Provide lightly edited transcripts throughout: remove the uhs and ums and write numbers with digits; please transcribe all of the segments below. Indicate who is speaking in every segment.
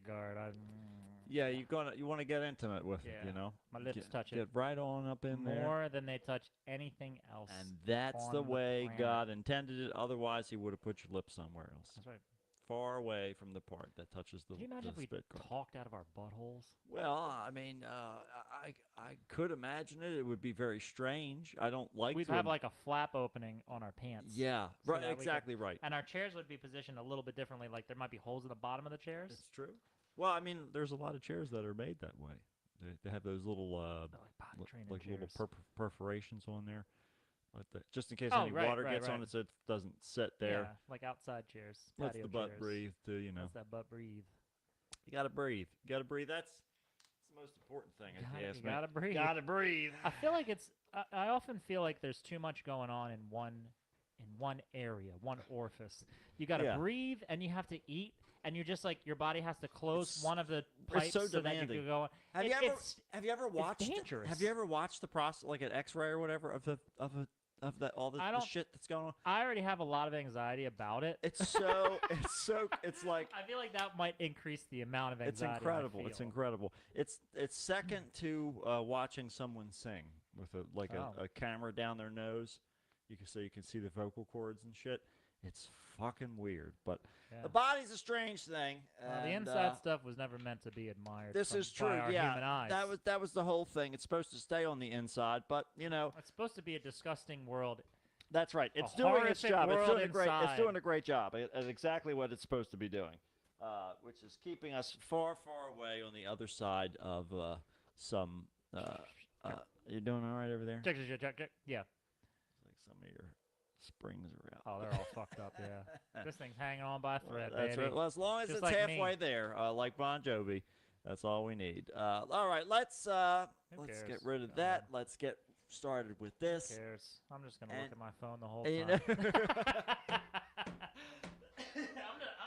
Speaker 1: guard.
Speaker 2: Yeah, you want to get intimate with it,
Speaker 1: Yeah.
Speaker 2: you know.
Speaker 1: My lips touch it
Speaker 2: Get right on up in there.
Speaker 1: more than they touch anything else.
Speaker 2: And that's the
Speaker 1: on
Speaker 2: way
Speaker 1: planet.
Speaker 2: God intended it. Otherwise, He would have put your lips somewhere else,
Speaker 1: That's right.
Speaker 2: far away from the part that touches the
Speaker 1: Can you imagine if we
Speaker 2: spit guard.
Speaker 1: talked out of our buttholes?
Speaker 2: Well, I mean, I could imagine it. It would be very strange. I don't like
Speaker 1: We'd
Speaker 2: to.
Speaker 1: have like a flap opening on our pants.
Speaker 2: Yeah,
Speaker 1: so
Speaker 2: right.
Speaker 1: that we could-
Speaker 2: Exactly right.
Speaker 1: And our chairs would be positioned a little bit differently. Like there might be holes in the bottom of the chairs.
Speaker 2: It's true. Well, I mean, there's a lot of chairs that are made that way. They have those little
Speaker 1: They're like potty training
Speaker 2: like little
Speaker 1: chairs.
Speaker 2: perforations on there, like that, just in case
Speaker 1: Oh,
Speaker 2: any
Speaker 1: right,
Speaker 2: water
Speaker 1: right,
Speaker 2: gets on
Speaker 1: right.
Speaker 2: it, so it doesn't sit there.
Speaker 1: Yeah, like outside chairs.
Speaker 2: Lets
Speaker 1: patio
Speaker 2: the butt
Speaker 1: chairs.
Speaker 2: breathe too. You know,
Speaker 1: Lets that butt breathe.
Speaker 2: you gotta breathe. You gotta breathe. That's the most important thing. If you ask
Speaker 1: You
Speaker 2: me.
Speaker 1: gotta breathe.
Speaker 2: Gotta breathe.
Speaker 1: I feel like it's. I often feel like there's too much going on in one area, one orifice. You gotta
Speaker 2: Yeah.
Speaker 1: breathe, and you have to eat, and you're just like your body has to close
Speaker 2: It's-
Speaker 1: one of the
Speaker 2: it's
Speaker 1: pipes
Speaker 2: so
Speaker 1: so that you
Speaker 2: demanding.
Speaker 1: can go.
Speaker 2: Have
Speaker 1: It-
Speaker 2: you ever
Speaker 1: it's-
Speaker 2: have you ever watched
Speaker 1: dangerous.
Speaker 2: Have you ever watched the process, like an X-ray or whatever, of that all
Speaker 1: I
Speaker 2: the
Speaker 1: don't-
Speaker 2: shit that's going on?
Speaker 1: I already have a lot of anxiety about it.
Speaker 2: It's like
Speaker 1: I feel like that might increase the amount of
Speaker 2: it's
Speaker 1: anxiety.
Speaker 2: incredible.
Speaker 1: I
Speaker 2: It's
Speaker 1: feel.
Speaker 2: incredible. It's second to watching someone sing with
Speaker 1: Oh.
Speaker 2: a camera down their nose. You can see the vocal cords and shit. It's fucking weird, but
Speaker 1: Yeah.
Speaker 2: the body's a strange thing.
Speaker 1: Well, the
Speaker 2: and,
Speaker 1: inside stuff was never meant to be admired.
Speaker 2: This is true.
Speaker 1: By our
Speaker 2: Yeah,
Speaker 1: human eyes.
Speaker 2: that was the whole thing. It's supposed to stay on the inside, but you know
Speaker 1: It's supposed to be a disgusting world.
Speaker 2: that's right. It's
Speaker 1: A
Speaker 2: doing its
Speaker 1: horrific
Speaker 2: job. It's
Speaker 1: world
Speaker 2: doing a great. It's
Speaker 1: inside.
Speaker 2: doing a great job at exactly what it's supposed to be doing, which is keeping us far, far away on the other side of some. You doing all right over there?
Speaker 1: Check. Yeah.
Speaker 2: Like some of your springs are out.
Speaker 1: Oh, they're all fucked up. Yeah. This thing's hanging on by a thread,
Speaker 2: That's
Speaker 1: baby.
Speaker 2: right. Well, as long as
Speaker 1: Just
Speaker 2: it's
Speaker 1: like
Speaker 2: halfway
Speaker 1: me.
Speaker 2: there, like Bon Jovi, that's all we need. All right, let's get
Speaker 1: cares?
Speaker 2: rid of
Speaker 1: Go
Speaker 2: that.
Speaker 1: ahead.
Speaker 2: Let's get started with
Speaker 1: Who
Speaker 2: this.
Speaker 1: cares? I'm just gonna
Speaker 2: And-
Speaker 1: look at my phone the whole
Speaker 2: and you
Speaker 1: time.
Speaker 2: know-
Speaker 1: I'm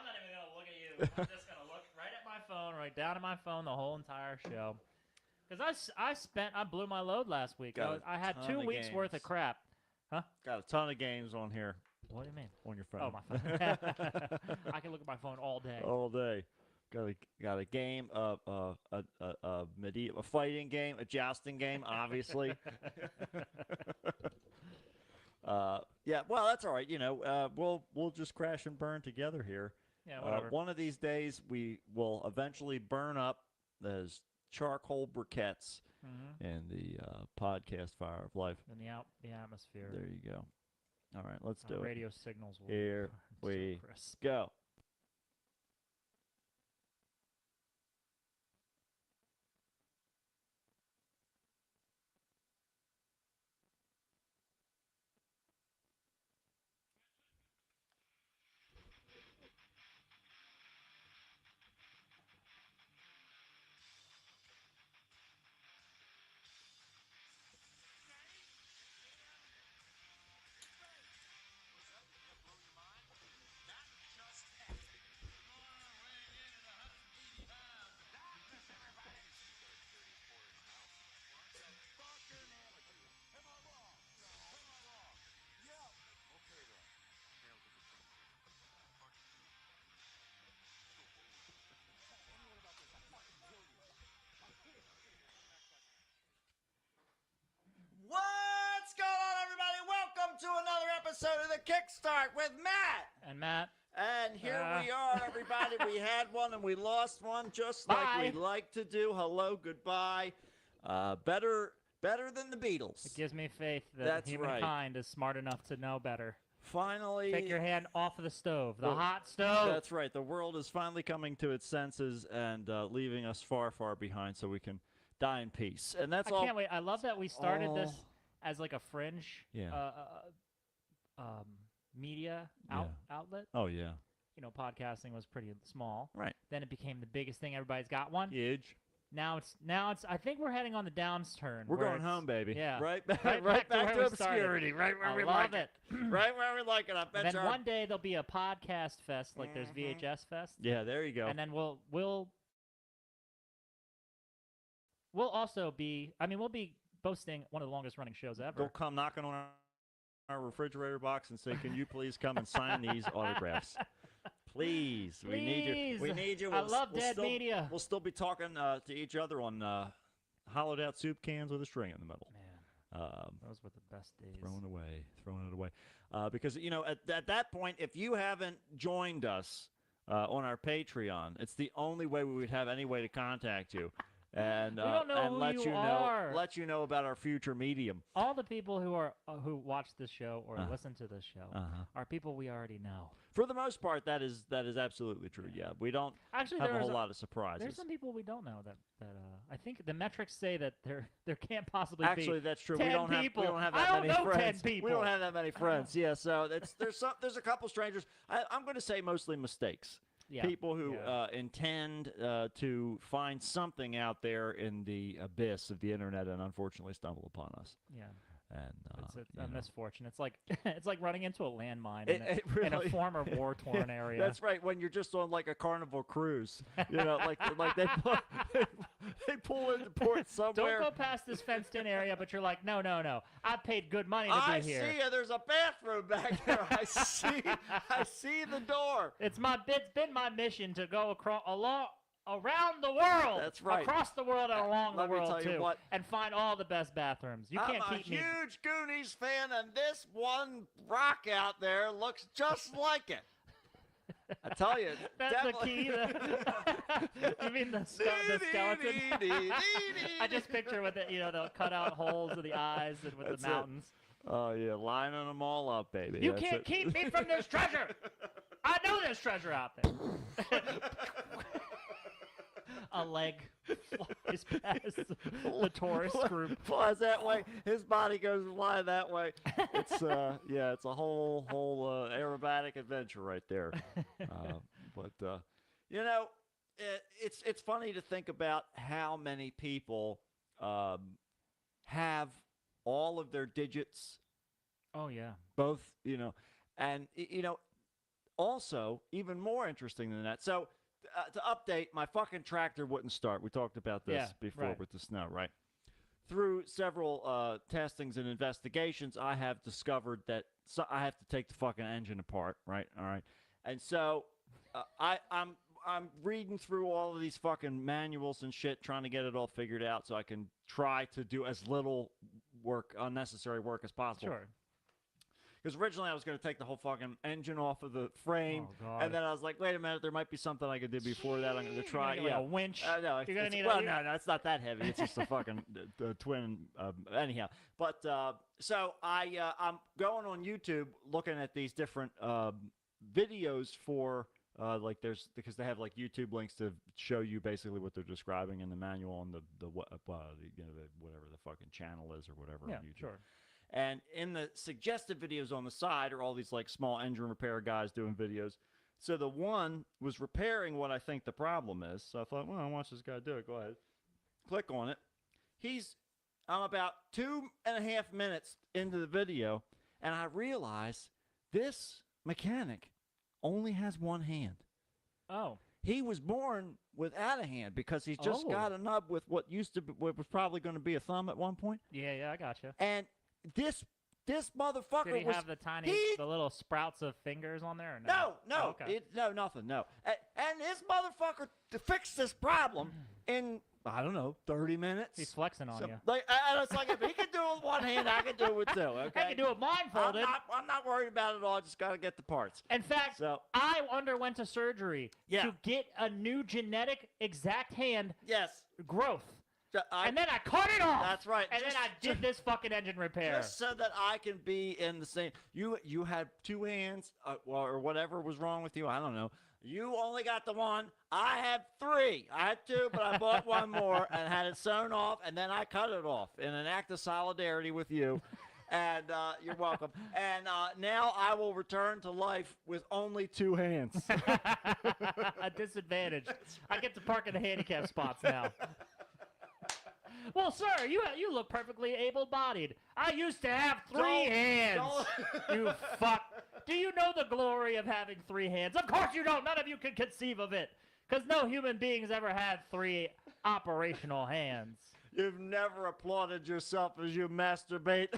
Speaker 1: not even gonna look at you. I'm just gonna look right at my phone, right down at my phone the whole entire show. Because I blew my load last week.
Speaker 2: Got
Speaker 1: I
Speaker 2: a
Speaker 1: had
Speaker 2: ton
Speaker 1: 2
Speaker 2: of
Speaker 1: weeks worth of
Speaker 2: games.
Speaker 1: crap.
Speaker 2: Got a ton of games on here
Speaker 1: What do you mean?
Speaker 2: on your phone.
Speaker 1: Oh, my phone. I can look at my phone all day.
Speaker 2: All day. Got a game of a medieval fighting game, a jousting game, obviously. Yeah, well, that's all right. You know, we'll just crash and burn together here.
Speaker 1: Yeah, whatever.
Speaker 2: One of these days, we will eventually burn up those charcoal briquettes
Speaker 1: Mm-hmm.
Speaker 2: in the podcast Fire of Life.
Speaker 1: In the atmosphere.
Speaker 2: There you go. All right, let's do it.
Speaker 1: Radio signals will
Speaker 2: Here
Speaker 1: so
Speaker 2: we
Speaker 1: crisp.
Speaker 2: go. What's going on, everybody? Welcome to another episode of the Kickstart with Matt.
Speaker 1: And Matt,
Speaker 2: And here we are, everybody. We had one and we lost one, just like
Speaker 1: Bye.
Speaker 2: we like to do. Hello, goodbye. Better than the Beatles.
Speaker 1: it gives me faith that
Speaker 2: That's right.
Speaker 1: humankind is smart enough to know better.
Speaker 2: Finally,
Speaker 1: Take your hand off of the stove, the
Speaker 2: Well,
Speaker 1: hot stove.
Speaker 2: That's right. The world is finally coming to its senses and leaving us far, far behind, so we can die in peace. And that's
Speaker 1: I
Speaker 2: all.
Speaker 1: can't wait. I love that we started this
Speaker 2: all-
Speaker 1: as like a fringe
Speaker 2: Yeah.
Speaker 1: media
Speaker 2: Yeah.
Speaker 1: outlet.
Speaker 2: Oh yeah.
Speaker 1: You know, podcasting was pretty small.
Speaker 2: Right.
Speaker 1: Then it became the biggest thing. Everybody's got one.
Speaker 2: Huge.
Speaker 1: Now it's. I think we're heading on the downturn.
Speaker 2: We're
Speaker 1: where
Speaker 2: going
Speaker 1: it's-
Speaker 2: home, baby.
Speaker 1: Yeah.
Speaker 2: Right back,
Speaker 1: Right
Speaker 2: right
Speaker 1: back
Speaker 2: back
Speaker 1: to
Speaker 2: to
Speaker 1: where we started.
Speaker 2: obscurity. Right where
Speaker 1: I
Speaker 2: we
Speaker 1: love
Speaker 2: like
Speaker 1: it.
Speaker 2: Right where we like it. I bet
Speaker 1: And
Speaker 2: you.
Speaker 1: then one day there'll be a podcast fest, like there's
Speaker 2: Mhm.
Speaker 1: VHS fest,
Speaker 2: Yeah, there you go.
Speaker 1: and then we'll also be. I mean, we'll be boasting one of the longest running shows ever.
Speaker 2: They'll come knocking on our refrigerator box and say, "Can you please come and sign these autographs, Please, we need you. We
Speaker 1: Please.
Speaker 2: need you.
Speaker 1: I love dead
Speaker 2: still,
Speaker 1: media.
Speaker 2: We'll still be talking to each other on hollowed out soup cans with a string in the middle.
Speaker 1: Man, those were the best days.
Speaker 2: Throwing it away. Because, you know, at that point, if you haven't joined us on our Patreon, it's the only way we would have any way to contact you. And,
Speaker 1: we don't know
Speaker 2: and
Speaker 1: who
Speaker 2: let
Speaker 1: you
Speaker 2: you
Speaker 1: are.
Speaker 2: know, let you know about our future medium.
Speaker 1: All the people who watch this show or listen to this show are people we already know.
Speaker 2: For the most part, that is absolutely true. Yeah, we don't
Speaker 1: Actually
Speaker 2: have a whole lot of surprises.
Speaker 1: There's some people we don't know that I think the metrics say that there can't possibly
Speaker 2: Actually,
Speaker 1: be
Speaker 2: that's true.
Speaker 1: 10
Speaker 2: We don't
Speaker 1: people.
Speaker 2: have
Speaker 1: I
Speaker 2: that
Speaker 1: don't
Speaker 2: many
Speaker 1: know
Speaker 2: friends.
Speaker 1: 10 people.
Speaker 2: We don't have that many friends. Yeah, so there's a couple strangers. I'm going to say mostly mistakes.
Speaker 1: Yeah.
Speaker 2: People who intend to find something out there in the abyss of the internet and unfortunately stumble upon us.
Speaker 1: Yeah.
Speaker 2: And
Speaker 1: It's a misfortune. It's like running into a landmine
Speaker 2: It
Speaker 1: in a
Speaker 2: really-
Speaker 1: former war-torn area.
Speaker 2: That's right. When you're just on like a Carnival cruise, you know, like they pull into port somewhere.
Speaker 1: Don't go past this fenced-in area, but you're like, no. I paid good money to
Speaker 2: I
Speaker 1: be here.
Speaker 2: see you. There's a bathroom back there. I see the door.
Speaker 1: It's been my mission to go around the world.
Speaker 2: That's right.
Speaker 1: Across the world and along the
Speaker 2: Let me
Speaker 1: world
Speaker 2: tell you
Speaker 1: too,
Speaker 2: what.
Speaker 1: and find all the best bathrooms. You can't
Speaker 2: I'm a
Speaker 1: keep me.
Speaker 2: huge Goonies fan, and this one rock out there looks just like it. I tell you,
Speaker 1: That's
Speaker 2: definitely.
Speaker 1: the key. You mean the skeleton? I just picture with the cut out holes of the eyes and with
Speaker 2: That's
Speaker 1: the
Speaker 2: it.
Speaker 1: mountains.
Speaker 2: Oh yeah, lining them all up, baby.
Speaker 1: You
Speaker 2: That's
Speaker 1: can't
Speaker 2: it.
Speaker 1: keep me from this treasure. I know there's treasure out there. A leg flies past the tourist group.
Speaker 2: Flies that way. His body goes flying that way. It's it's a whole aerobatic adventure right there. But you know, it's funny to think about how many people have all of their digits.
Speaker 1: Oh yeah.
Speaker 2: Both, and also even more interesting than that. So. To update, my fucking tractor wouldn't start. We talked about this before
Speaker 1: right.
Speaker 2: with the snow, right? Through several testings and investigations, I have discovered that I have to take the fucking engine apart, right? All right, and so I'm reading through all of these fucking manuals and shit, trying to get it all figured out so I can try to do as little unnecessary work as possible.
Speaker 1: Sure.
Speaker 2: Because originally I was going to take the whole fucking engine off of the frame,
Speaker 1: Oh, God.
Speaker 2: and then I was like, wait a minute, there might be something I could do before that. I'm going to try.
Speaker 1: You're gonna get, like, a winch.
Speaker 2: No,
Speaker 1: You're gonna need
Speaker 2: no, it's not that heavy. It's just a fucking twin. Anyhow, but so I'm going on YouTube looking at these different videos for because they have like YouTube links to show you basically what they're describing in the manual on the whatever the fucking channel is or whatever
Speaker 1: Yeah,
Speaker 2: on YouTube.
Speaker 1: sure.
Speaker 2: And in the suggested videos on the side are all these like small engine repair guys doing videos. So the one was repairing what I think the problem is. So I thought, well, I'll watch this guy do it. Go ahead. Click on it. I'm about 2.5 minutes into the video, and I realize this mechanic only has one hand.
Speaker 1: Oh.
Speaker 2: He was born without a hand because he's just got a nub with what was probably going to be a thumb at one point.
Speaker 1: Yeah, I gotcha.
Speaker 2: And this motherfucker
Speaker 1: Did he have the little sprouts of fingers on there? Or
Speaker 2: No,
Speaker 1: Oh, okay.
Speaker 2: nothing, no. And this motherfucker to fix this problem in, I don't know, 30 minutes.
Speaker 1: He's flexing on you.
Speaker 2: And it's like, if he can do it with one hand, I can do it with two, okay?
Speaker 1: I can do it blindfolded.
Speaker 2: I'm not worried about it all. I just got to get the parts.
Speaker 1: In fact,
Speaker 2: So-
Speaker 1: I underwent a surgery to get a new genetic exact hand
Speaker 2: Yes.
Speaker 1: growth. And then I cut it off.
Speaker 2: That's right.
Speaker 1: And then I did this fucking engine repair.
Speaker 2: Just so that I can be in the same. You had two hands, or whatever was wrong with you. I don't know. You only got the one. I had three. I had two, but I bought one more and had it sewn off, and then I cut it off in an act of solidarity with you. And you're welcome. And now I will return to life with only two hands.
Speaker 1: A disadvantage. I get to park in the handicap spots now. Well, sir, you look perfectly able-bodied. I used to have three hands. You fuck. Do you know the glory of having three hands? Of course you don't. None of you can conceive of it. Because no human beings ever had three operational hands.
Speaker 2: You've never applauded yourself as you masturbate.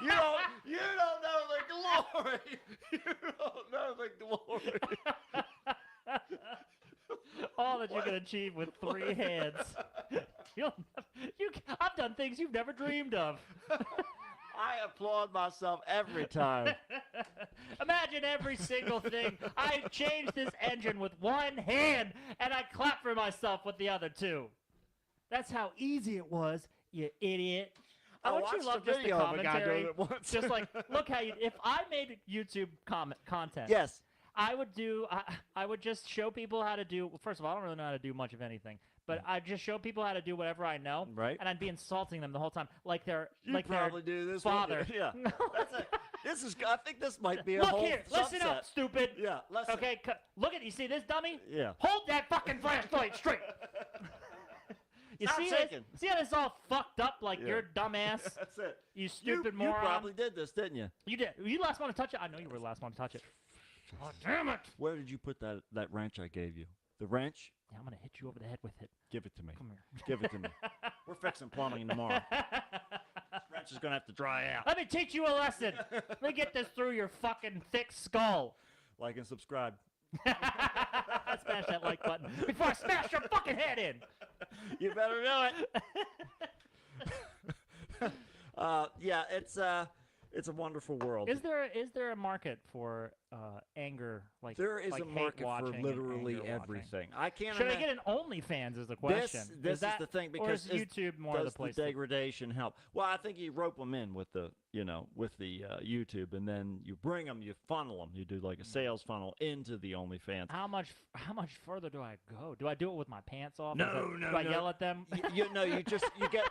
Speaker 2: You don't know the glory. You don't know the glory.
Speaker 1: All that you can achieve with 3 hands. I've done things you've never dreamed of.
Speaker 2: I applaud myself every time.
Speaker 1: Imagine every single thing. I changed this engine with 1 hand, and I clap for myself with the other 2. That's how easy it was, you idiot. Don't you
Speaker 2: watched
Speaker 1: love
Speaker 2: a
Speaker 1: just the
Speaker 2: video of a guy
Speaker 1: commentary?
Speaker 2: doing it once.
Speaker 1: Just like, look how you. If I made YouTube content,
Speaker 2: Yes.
Speaker 1: I would do. I would just show people how to do. Well, first of all, I don't really know how to do much of anything, but I just show people how to do whatever I know,
Speaker 2: Right.
Speaker 1: and I'd be insulting them the whole time, like they're
Speaker 2: You
Speaker 1: like
Speaker 2: probably
Speaker 1: their
Speaker 2: do this.
Speaker 1: father.
Speaker 2: Yeah. That's it. This is. I think this might be a
Speaker 1: Look
Speaker 2: whole
Speaker 1: here, listen
Speaker 2: subset.
Speaker 1: up, stupid.
Speaker 2: Yeah. Listen.
Speaker 1: Okay, look at you. See this dummy?
Speaker 2: Yeah.
Speaker 1: Hold that fucking flashlight straight. You
Speaker 2: Stop
Speaker 1: see
Speaker 2: shaking.
Speaker 1: this? See how this is all fucked up like
Speaker 2: Yeah.
Speaker 1: you're a dumbass?
Speaker 2: That's it.
Speaker 1: You stupid
Speaker 2: you
Speaker 1: moron.
Speaker 2: probably did this, didn't you?
Speaker 1: You did. Were you the last one to touch it? I know you were the last one to touch it. Oh, damn it.
Speaker 2: Where did you put that wrench I gave you? The wrench?
Speaker 1: Yeah, I'm going to hit you over the head with it.
Speaker 2: Give it to me.
Speaker 1: Come here.
Speaker 2: Give it to me. We're fixing plumbing tomorrow. Wrench is gonna have to dry out.
Speaker 1: Let me teach you a lesson. Let me get this through your fucking thick skull.
Speaker 2: Like and subscribe.
Speaker 1: Smash that like button before I smash your fucking head in.
Speaker 2: You better do it. Yeah, it's a wonderful world.
Speaker 1: Is there a market for anger? Like
Speaker 2: There is
Speaker 1: like
Speaker 2: a
Speaker 1: hate
Speaker 2: market for
Speaker 1: watching and
Speaker 2: literally
Speaker 1: anger watching?
Speaker 2: everything. I can't.
Speaker 1: Should I get an OnlyFans? Is the question.
Speaker 2: This
Speaker 1: that,
Speaker 2: is the thing,
Speaker 1: or
Speaker 2: because
Speaker 1: is YouTube more
Speaker 2: does
Speaker 1: the place?
Speaker 2: the degradation help? Well, I think you rope them in with the YouTube, and then you bring them, you funnel them, you do like a sales funnel into the OnlyFans.
Speaker 1: How much further do I go? Do I do it with my pants off?
Speaker 2: No,
Speaker 1: Do I yell at them?
Speaker 2: You get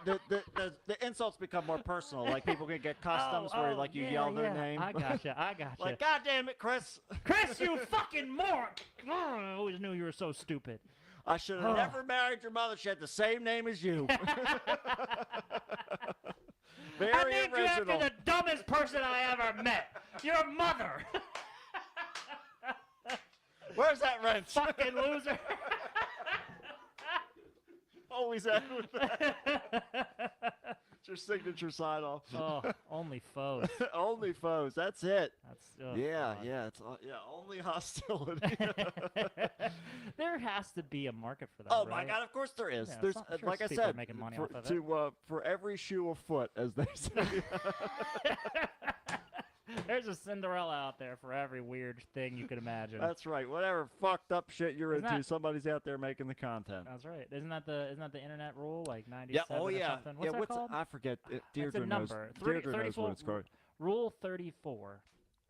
Speaker 2: the insults become more personal. Like people can get customs where like you yell their name.
Speaker 1: I gotcha.
Speaker 2: Like, God damn it, Chris!
Speaker 1: Chris, you fucking moron! Oh, I always knew you were so stupid.
Speaker 2: I should have never married your mother. She had the same name as you. Very
Speaker 1: I named you
Speaker 2: original.
Speaker 1: after the dumbest person I ever met. Your mother.
Speaker 2: Where's that wrench?
Speaker 1: Fucking loser.
Speaker 2: Always end with that. It's your signature sign off.
Speaker 1: Oh, only foes.
Speaker 2: Only foes. That's it.
Speaker 1: That's
Speaker 2: Yeah,
Speaker 1: God.
Speaker 2: yeah. It's only hostility.
Speaker 1: There has to be a market for that.
Speaker 2: Oh
Speaker 1: right?
Speaker 2: my God! Of course there is.
Speaker 1: Yeah,
Speaker 2: There's
Speaker 1: I'm sure
Speaker 2: like I
Speaker 1: people are
Speaker 2: said,
Speaker 1: making money
Speaker 2: for,
Speaker 1: off of it.
Speaker 2: for every shoe a foot, as they say.
Speaker 1: There's a Cinderella out there for every weird thing you could imagine.
Speaker 2: That's right. Whatever fucked up shit you're
Speaker 1: Isn't
Speaker 2: into,
Speaker 1: that-
Speaker 2: somebody's out there making the content.
Speaker 1: That's right. Isn't that the internet rule, like 97
Speaker 2: Yeah. Oh
Speaker 1: or
Speaker 2: yeah.
Speaker 1: something? What's
Speaker 2: yeah.
Speaker 1: that called?
Speaker 2: I forget. Deirdre
Speaker 1: it's a
Speaker 2: knows.
Speaker 1: number.
Speaker 2: Deirdre knows
Speaker 1: 34
Speaker 2: what it's called.
Speaker 1: Rule 34.
Speaker 2: Are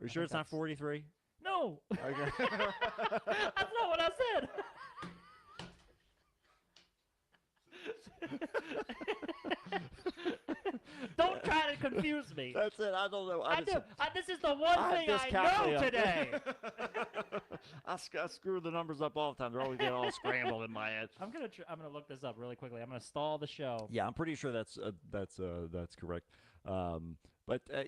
Speaker 2: you
Speaker 1: I
Speaker 2: sure
Speaker 1: think
Speaker 2: it's not
Speaker 1: that's-
Speaker 2: 43?
Speaker 1: No.
Speaker 2: Okay.
Speaker 1: That's not what I said. Don't try to confuse me.
Speaker 2: That's it. I don't know.
Speaker 1: I do. This is the one
Speaker 2: I
Speaker 1: thing I
Speaker 2: dyscalculia.
Speaker 1: know today.
Speaker 2: I screw the numbers up all the time. They're always getting all scrambled in my head.
Speaker 1: I'm gonna look this up really quickly. I'm gonna stall the show.
Speaker 2: Yeah, I'm pretty sure that's correct.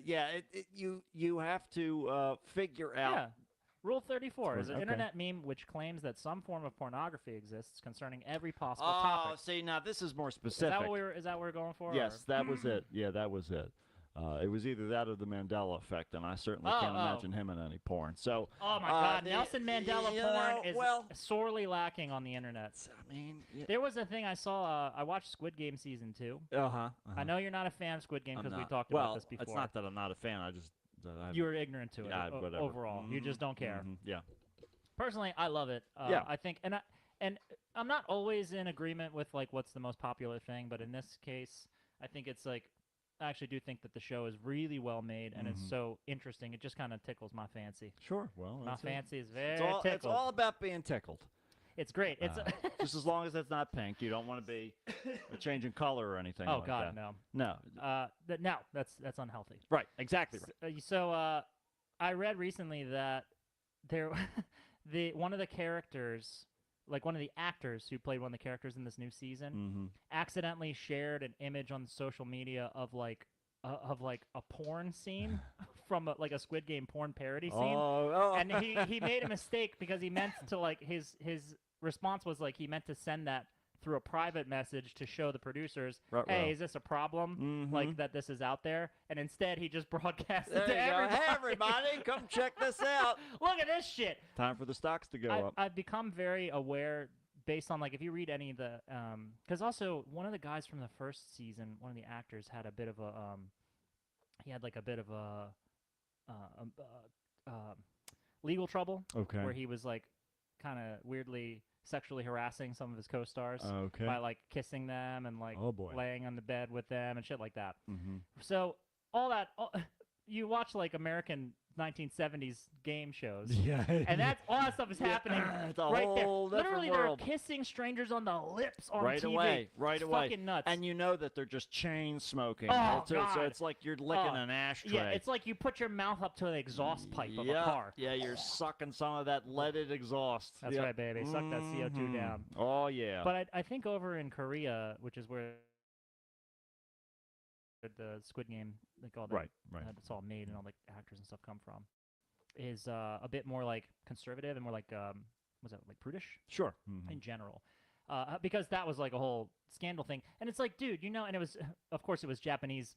Speaker 2: Yeah, you have to figure out.
Speaker 1: Yeah. Rule 34 is an
Speaker 2: Okay.
Speaker 1: internet meme which claims that some form of pornography exists concerning every possible
Speaker 2: Oh,
Speaker 1: topic.
Speaker 2: see, now this is more
Speaker 1: Is
Speaker 2: specific.
Speaker 1: that what we're going for?
Speaker 2: Yes,
Speaker 1: or?
Speaker 2: that was it. Yeah, that was it. It was either that or the Mandela effect, and I certainly
Speaker 1: Oh,
Speaker 2: can't
Speaker 1: oh.
Speaker 2: imagine him in any porn. So,
Speaker 1: Oh my God,
Speaker 2: the-
Speaker 1: Nelson Mandela
Speaker 2: you
Speaker 1: porn
Speaker 2: know,
Speaker 1: is
Speaker 2: well-
Speaker 1: sorely lacking on the internet.
Speaker 2: I mean,
Speaker 1: There was a thing I saw. I watched Squid Game season 2.
Speaker 2: uh-huh.
Speaker 1: I know you're not a fan of Squid Game
Speaker 2: I'm
Speaker 1: because we
Speaker 2: not.
Speaker 1: talked
Speaker 2: well,
Speaker 1: about this before.
Speaker 2: it's not that I'm not a fan. I just
Speaker 1: You were ignorant to it
Speaker 2: yeah, whatever.
Speaker 1: overall. You
Speaker 2: Mhm,
Speaker 1: just don't care.
Speaker 2: mhm, yeah.
Speaker 1: Personally, I love it.
Speaker 2: Yeah.
Speaker 1: I think, and I'm not always in agreement with like what's the most popular thing, but in this case, I think it's like I actually do think that the show is really well made and it's
Speaker 2: Mhm.
Speaker 1: so interesting. It just kind of tickles my fancy.
Speaker 2: Sure. Well,
Speaker 1: My
Speaker 2: that's it.
Speaker 1: fancy is very
Speaker 2: It's
Speaker 1: tickled.
Speaker 2: all about being tickled.
Speaker 1: It's great. It's
Speaker 2: Just as long as it's not pink. You don't want to be changing color or anything.
Speaker 1: oh
Speaker 2: like
Speaker 1: God,
Speaker 2: that.
Speaker 1: no.
Speaker 2: No.
Speaker 1: No, that's unhealthy.
Speaker 2: Right. Exactly. Right.
Speaker 1: So I read recently that there, one of the characters, like one of the actors who played one of the characters in this new season,
Speaker 2: Mm-hmm.
Speaker 1: accidentally shared an image on social media of like a porn scene from like a Squid Game porn parody scene,
Speaker 2: Oh.
Speaker 1: and he made a mistake because he meant to like his response was like he meant to send that through a private message to show the producers,
Speaker 2: Ruh-roh.
Speaker 1: hey, is this a problem? Like
Speaker 2: Mhm.
Speaker 1: that this is out there? And instead he just broadcasted
Speaker 2: There
Speaker 1: to
Speaker 2: you go.
Speaker 1: everybody.
Speaker 2: Hey, everybody, come check this out.
Speaker 1: Look at this shit.
Speaker 2: Time for the stocks to go up.
Speaker 1: I've become very aware based on, like, if you read any of the because also one of the guys from the first season, one of the actors had a bit of a he had like a bit of a legal trouble
Speaker 2: Okay.
Speaker 1: where he was like kind of weirdly sexually harassing some of his co-stars
Speaker 2: Okay.
Speaker 1: by like kissing them and like
Speaker 2: Oh, boy.
Speaker 1: laying on the bed with them and shit like that.
Speaker 2: Mm-hmm.
Speaker 1: So all that you watch like American 1970s game shows,
Speaker 2: Yeah.
Speaker 1: and that's all that stuff is happening
Speaker 2: It's a
Speaker 1: right there.
Speaker 2: whole different
Speaker 1: Literally,
Speaker 2: world.
Speaker 1: they're kissing strangers on the lips on
Speaker 2: Right
Speaker 1: TV.
Speaker 2: away. Right
Speaker 1: It's
Speaker 2: away.
Speaker 1: fucking nuts.
Speaker 2: And you know that they're just chain smoking.
Speaker 1: Oh,
Speaker 2: so
Speaker 1: God.
Speaker 2: it's like you're licking an ashtray.
Speaker 1: yeah, it's like you put your mouth up to the exhaust pipe of a
Speaker 2: Yeah,
Speaker 1: car.
Speaker 2: Yeah, you're sucking some of that leaded exhaust.
Speaker 1: That's
Speaker 2: Yep.
Speaker 1: right, baby. Suck that CO2
Speaker 2: Mhm.
Speaker 1: down.
Speaker 2: Oh, yeah.
Speaker 1: But I think over in Korea, which is where the Squid Game, like all that,
Speaker 2: Right.
Speaker 1: it's all made and all the actors and stuff come from, is a bit more like conservative and more like was that like prudish
Speaker 2: Sure.
Speaker 1: in general, because that was like a whole scandal thing. And it's like, dude, and it was, of course, it was Japanese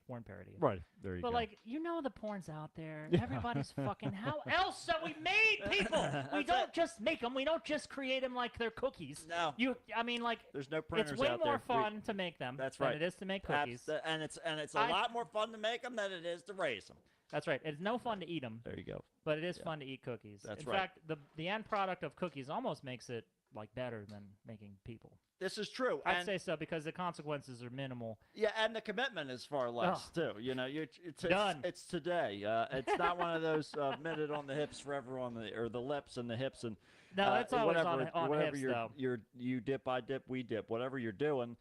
Speaker 1: porn parody.
Speaker 2: Right. There you
Speaker 1: But
Speaker 2: go.
Speaker 1: like, the porn's out there.
Speaker 2: Yeah.
Speaker 1: Everybody's fucking. How else have we made people? We
Speaker 2: That's
Speaker 1: don't
Speaker 2: it.
Speaker 1: just make them. We don't just create them like they're cookies.
Speaker 2: No.
Speaker 1: I mean, like,
Speaker 2: There's no printers
Speaker 1: it's way
Speaker 2: out
Speaker 1: more
Speaker 2: there.
Speaker 1: fun to make them
Speaker 2: That's
Speaker 1: than
Speaker 2: right.
Speaker 1: it is to make cookies.
Speaker 2: And it's a
Speaker 1: I-
Speaker 2: lot more fun to make them than it is to raise them.
Speaker 1: That's right. It's no fun to eat them,
Speaker 2: There you go.
Speaker 1: but it is
Speaker 2: Yeah.
Speaker 1: fun to eat cookies.
Speaker 2: That's
Speaker 1: In
Speaker 2: right.
Speaker 1: fact, the end product of cookies almost makes it like better than making people.
Speaker 2: This is true.
Speaker 1: I'd
Speaker 2: and,
Speaker 1: say so because the consequences are minimal.
Speaker 2: yeah, and the commitment is far less too. You know,
Speaker 1: Done.
Speaker 2: it's today. It's not one of those minute on the hips, forever on the lips and the hips and
Speaker 1: No, it's always
Speaker 2: whatever,
Speaker 1: on
Speaker 2: whatever
Speaker 1: hips though.
Speaker 2: you dip, I dip, we dip, whatever you're doing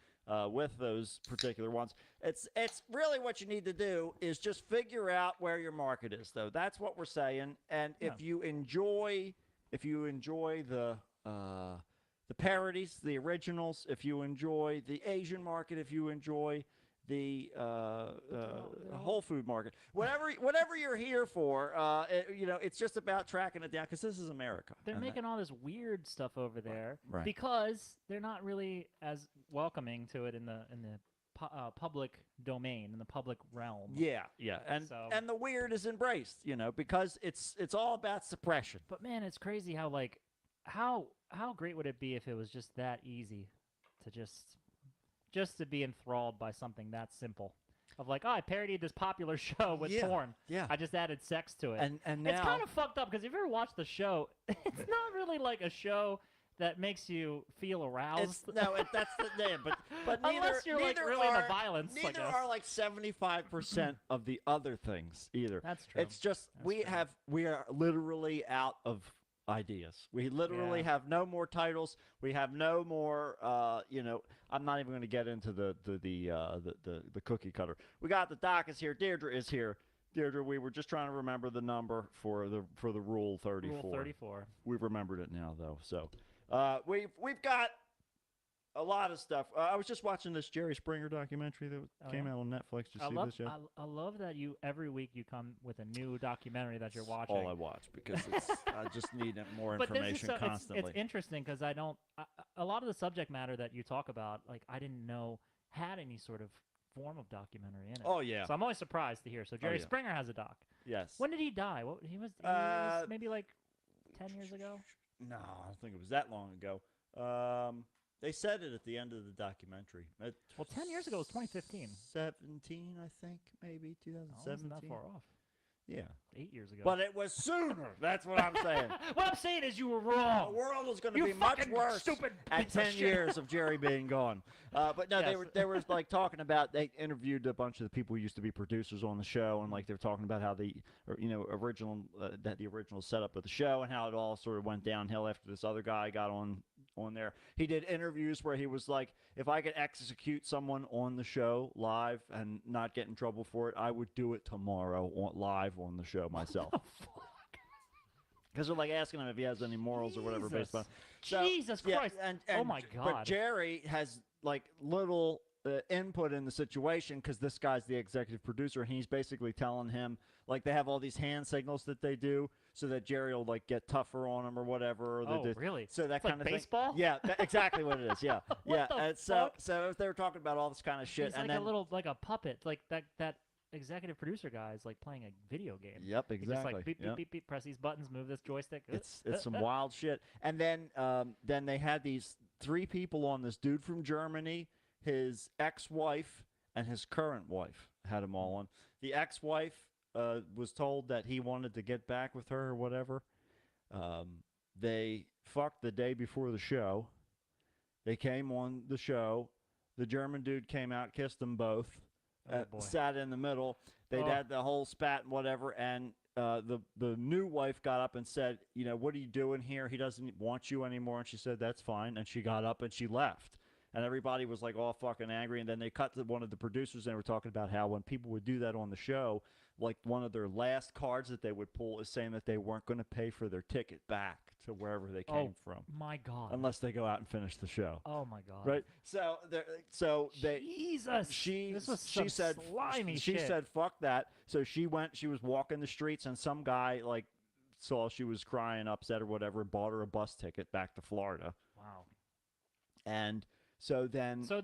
Speaker 2: with those particular ones. It's really what you need to do is just figure out where your market is, though. That's what we're saying. And if you enjoy the parodies, the originals, if you enjoy the Asian market, if you enjoy the whole food market, whatever you're here for, it's just about tracking it down because this is America.
Speaker 1: They're
Speaker 2: and
Speaker 1: making all this weird stuff over there
Speaker 2: Right.
Speaker 1: because they're not really as welcoming to it in the public domain, in the public realm.
Speaker 2: Yeah, and
Speaker 1: So-
Speaker 2: and the weird is embraced, because it's all about suppression.
Speaker 1: But man, it's crazy how like how great would it be if it was just that easy to just to be enthralled by something that simple. Of like, I parodied this popular show with
Speaker 2: Yeah,
Speaker 1: porn.
Speaker 2: yeah.
Speaker 1: I just added sex to it.
Speaker 2: And now
Speaker 1: It's kind of fucked up because if you ever watch the show, it's not really like a show that makes you feel aroused.
Speaker 2: that's the name, but neither
Speaker 1: Unless you're like
Speaker 2: neither
Speaker 1: really
Speaker 2: are,
Speaker 1: into violence, I
Speaker 2: Neither
Speaker 1: guess.
Speaker 2: are like 75% of the other things either.
Speaker 1: That's true.
Speaker 2: It's just
Speaker 1: That's
Speaker 2: we are literally out of ideas. We literally
Speaker 1: Yeah.
Speaker 2: have no more titles. We have no more. I'm not even going to get into the cookie cutter. We got the doc is here. Deirdre is here. Deirdre, we were just trying to remember the number for the Rule 34.
Speaker 1: Rule 34.
Speaker 2: We've remembered it now, though. So we've got a lot of stuff. I was just watching this Jerry Springer documentary that came out on Netflix. Did you see this yet?
Speaker 1: I love that every week you come with a new documentary that you're watching.
Speaker 2: All I watch because I just need more
Speaker 1: But this is
Speaker 2: information
Speaker 1: so,
Speaker 2: constantly.
Speaker 1: it's interesting because a lot of the subject matter that you talk about, like I didn't know had any sort of form of documentary in it.
Speaker 2: Oh yeah.
Speaker 1: So I'm always surprised to hear. So Jerry
Speaker 2: yeah.
Speaker 1: Springer has a doc.
Speaker 2: Yes.
Speaker 1: When did he die? He was maybe like 10 years ago.
Speaker 2: No, I don't think it was that long ago. They said it at the end of the documentary.
Speaker 1: Well, 10 years ago was 2015.
Speaker 2: 17, I think, maybe
Speaker 1: Oh,
Speaker 2: 2017.
Speaker 1: wasn't that far off.
Speaker 2: Yeah.
Speaker 1: 8 years ago.
Speaker 2: But it was sooner. That's what I'm saying.
Speaker 1: What I'm saying is you were
Speaker 2: The
Speaker 1: wrong.
Speaker 2: world was going to
Speaker 1: You
Speaker 2: be much
Speaker 1: fucking
Speaker 2: worse
Speaker 1: stupid
Speaker 2: at
Speaker 1: piece of
Speaker 2: 10
Speaker 1: shit.
Speaker 2: years of Jerry being gone. But no,
Speaker 1: Yes.
Speaker 2: they were like talking about, they interviewed a bunch of the people who used to be producers on the show, and like they were talking about how the original setup of the show and how it all sort of went downhill after this other guy got on there. He did interviews where he was like, if I could execute someone on the show live and not get in trouble for it, I would do it tomorrow live on the show myself. Because they're like asking him if he has any morals or whatever based on.
Speaker 1: Jesus Christ.
Speaker 2: And,
Speaker 1: oh my
Speaker 2: But
Speaker 1: God.
Speaker 2: Jerry has like little input in the situation because this guy's the executive producer, and he's basically telling him, like, they have all these hand signals that they do so that Jerry will, like, get tougher on him or whatever. Or
Speaker 1: Oh, really?
Speaker 2: So that
Speaker 1: It's like
Speaker 2: kind of
Speaker 1: baseball?
Speaker 2: thing. Yeah, exactly what it is. Yeah,
Speaker 1: What
Speaker 2: yeah.
Speaker 1: the
Speaker 2: And
Speaker 1: fuck?
Speaker 2: so they were talking about all this kind of shit,
Speaker 1: He's
Speaker 2: and
Speaker 1: like
Speaker 2: then
Speaker 1: a little, like a puppet. Like that executive producer guy is like playing a video game.
Speaker 2: yep,
Speaker 1: He just
Speaker 2: exactly.
Speaker 1: like beep, beep,
Speaker 2: Yep.
Speaker 1: beep, beep, press these buttons, move this joystick.
Speaker 2: It's some wild shit. And then they had these 3 people on this dude from Germany, his ex-wife, and his current wife had them all on. The ex-wife was told that he wanted to get back with her or whatever. They fucked the day before the show. They came on the show. The German dude came out, kissed them both,
Speaker 1: Oh, boy.
Speaker 2: sat in the middle. They'd
Speaker 1: Oh.
Speaker 2: had the whole spat and whatever, and the new wife got up and said, you know, what are you doing here? He doesn't want you anymore. And she said, that's fine. And she got up and she left. And everybody was like all fucking angry. And then they cut to one of the producers and they were talking about how when people would do that on the show, like one of their last cards that they would pull is saying that they weren't going to pay for their ticket back to wherever they came from
Speaker 1: My God.
Speaker 2: unless they go out and finish the show.
Speaker 1: Oh my God.
Speaker 2: Right. So they
Speaker 1: Jesus. This was
Speaker 2: she
Speaker 1: some
Speaker 2: said
Speaker 1: slimy
Speaker 2: she
Speaker 1: shit.
Speaker 2: said fuck that. So she was walking the streets and some guy like saw she was crying upset or whatever, bought her a bus ticket back to Florida.
Speaker 1: Wow.
Speaker 2: And so then
Speaker 1: So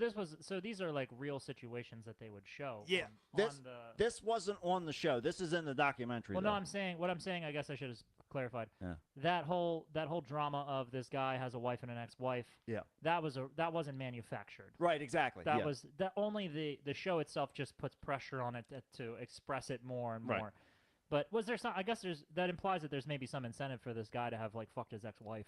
Speaker 1: these are like real situations that they would show.
Speaker 2: Yeah,
Speaker 1: on the.
Speaker 2: this wasn't on the show. This is in the documentary.
Speaker 1: Well,
Speaker 2: though.
Speaker 1: no, what I'm saying, I guess I should have clarified.
Speaker 2: Yeah.
Speaker 1: That whole drama of this guy has a wife and an ex-wife.
Speaker 2: Yeah.
Speaker 1: That wasn't manufactured.
Speaker 2: Right, exactly.
Speaker 1: That
Speaker 2: yeah.
Speaker 1: was that only the show itself just puts pressure on it to express it more and more.
Speaker 2: Right.
Speaker 1: But was there some? I guess that implies that there's maybe some incentive for this guy to have like fucked his ex-wife.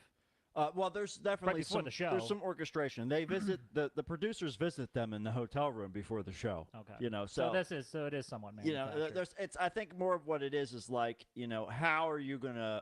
Speaker 2: Well, there's definitely
Speaker 1: before the show.
Speaker 2: There's some orchestration. They visit the producers visit them in the hotel room before the show.
Speaker 1: Okay.
Speaker 2: You know,
Speaker 1: So it is somewhat
Speaker 2: you
Speaker 1: manufactured.
Speaker 2: know, I think more of what it is like, you know, how are you going to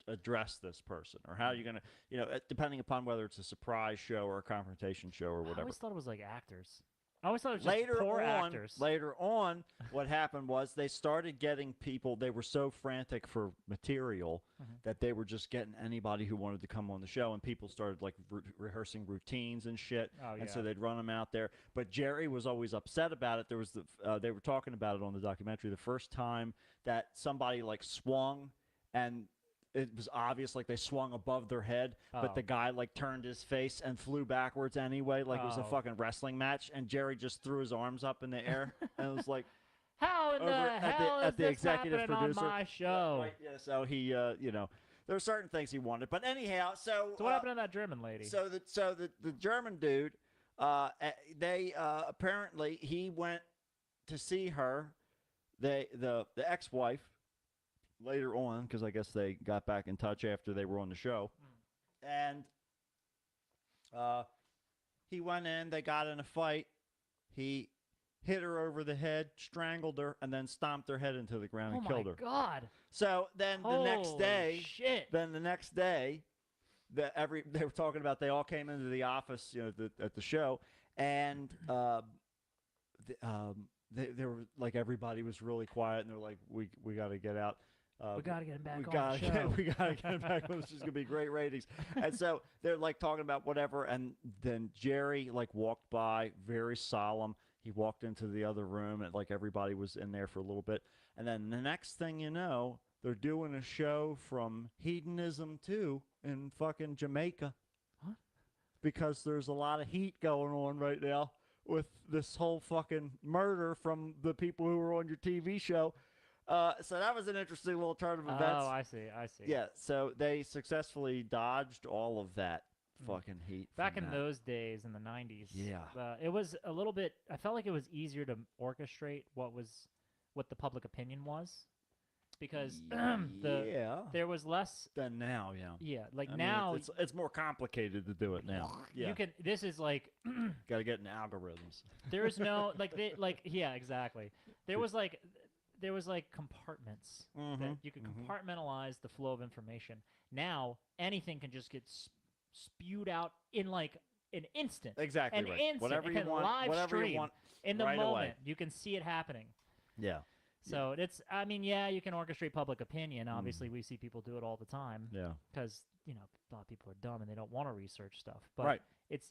Speaker 2: address this person, or how are you going to, you know, depending upon whether it's a surprise show or a confrontation show or
Speaker 1: I
Speaker 2: whatever.
Speaker 1: always thought it was like actors. I always thought it was just poor actors.
Speaker 2: Later on, what happened was they started getting people. They were so frantic for material that they were just getting anybody who wanted to come on the show, and people started like rehearsing routines and shit.
Speaker 1: Oh,
Speaker 2: And so
Speaker 1: yeah.
Speaker 2: they'd run them out there. But Jerry was always upset about it. There was they were talking about it on the documentary. The first time that somebody like swung and it was obvious, like they swung above their head, but
Speaker 1: Oh.
Speaker 2: the guy like turned his face and flew backwards anyway, like it was a
Speaker 1: Oh.
Speaker 2: fucking wrestling match. And Jerry just threw his arms up in the air, and it was like
Speaker 1: How in
Speaker 2: over
Speaker 1: the
Speaker 2: at the-
Speaker 1: hell
Speaker 2: at
Speaker 1: is
Speaker 2: the
Speaker 1: this
Speaker 2: executive
Speaker 1: happening
Speaker 2: producer.
Speaker 1: on my show?
Speaker 2: right, yeah. So he, you know, there were certain things he wanted, but anyhow, so
Speaker 1: So what happened to that German lady?
Speaker 2: so the German dude, they apparently he went to see her, the ex-wife, later on, because I guess they got back in touch after they were on the show, and he went in. They got in a fight. He hit her over the head, strangled her, and then stomped her head into the ground
Speaker 1: oh
Speaker 2: and
Speaker 1: my
Speaker 2: killed her.
Speaker 1: God!
Speaker 2: So then the next
Speaker 1: Holy
Speaker 2: day,
Speaker 1: shit!
Speaker 2: they were talking about they all came into the office, you know, at the show, and they were like everybody was really quiet, and they're like, we got to get out.
Speaker 1: We gotta get him back
Speaker 2: we
Speaker 1: on
Speaker 2: gotta
Speaker 1: the show.
Speaker 2: we gotta get him back. This is gonna be great ratings. And so they're like talking about whatever, and then Jerry like walked by, very solemn. He walked into the other room, and like everybody was in there for a little bit, and then the next thing you know, they're doing a show from Hedonism 2 in fucking Jamaica.
Speaker 1: What?
Speaker 2: Because there's a lot of heat going on right now with this whole fucking murder from the people who were on your TV show. So that was an interesting little turn of events.
Speaker 1: Oh, I see.
Speaker 2: Yeah, so they successfully dodged all of that fucking heat.
Speaker 1: Back
Speaker 2: from
Speaker 1: in
Speaker 2: that.
Speaker 1: those days, in the 90s,
Speaker 2: Yeah.
Speaker 1: it was a little bit. I felt like it was easier to orchestrate what the public opinion was, because there was less.
Speaker 2: Then now, yeah.
Speaker 1: Yeah, like
Speaker 2: I mean,
Speaker 1: now
Speaker 2: it's more complicated to do it now. Yeah,
Speaker 1: you can. This is like
Speaker 2: got to get in algorithms.
Speaker 1: there is no yeah, exactly. There was like compartments that you could compartmentalize the flow of information. Now anything can just get spewed out in like an instant.
Speaker 2: Exactly
Speaker 1: An
Speaker 2: right.
Speaker 1: instant.
Speaker 2: Whatever
Speaker 1: It
Speaker 2: you
Speaker 1: can
Speaker 2: want,
Speaker 1: live
Speaker 2: whatever
Speaker 1: stream
Speaker 2: you want,
Speaker 1: in the
Speaker 2: right
Speaker 1: moment.
Speaker 2: away.
Speaker 1: You can see it happening.
Speaker 2: Yeah.
Speaker 1: So I mean, yeah, you can orchestrate public opinion. Obviously, we see people do it all the time.
Speaker 2: Yeah.
Speaker 1: Because a lot of people are dumb and they don't want to research stuff. But
Speaker 2: Right.
Speaker 1: it's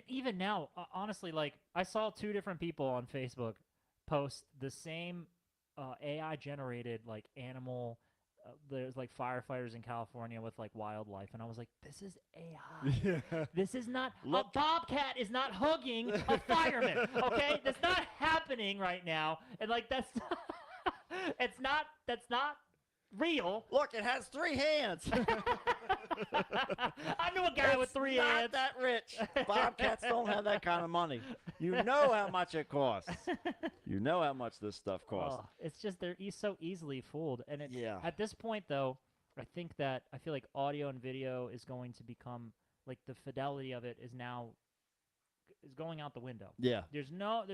Speaker 1: even now, honestly, like I saw two different people on Facebook post the same AI generated like animal. There's like firefighters in California with like wildlife, and I was like, "This is AI.
Speaker 2: Yeah.
Speaker 1: This is not
Speaker 2: Look-
Speaker 1: a bobcat is not hugging a fireman. Okay, that's not happening right now, and like that's that's not real."
Speaker 2: Look, it has 3 hands.
Speaker 1: I knew a guy with 3
Speaker 2: not
Speaker 1: hands.
Speaker 2: that rich. Bobcats don't have that kind of money. You know how much it costs. You know how much this stuff costs.
Speaker 1: Oh, it's just they're so easily fooled, and it's
Speaker 2: Yeah.
Speaker 1: at this point though. I think that I feel like audio and video is going to become like the fidelity of it is now is going out the window.
Speaker 2: Yeah.
Speaker 1: There's no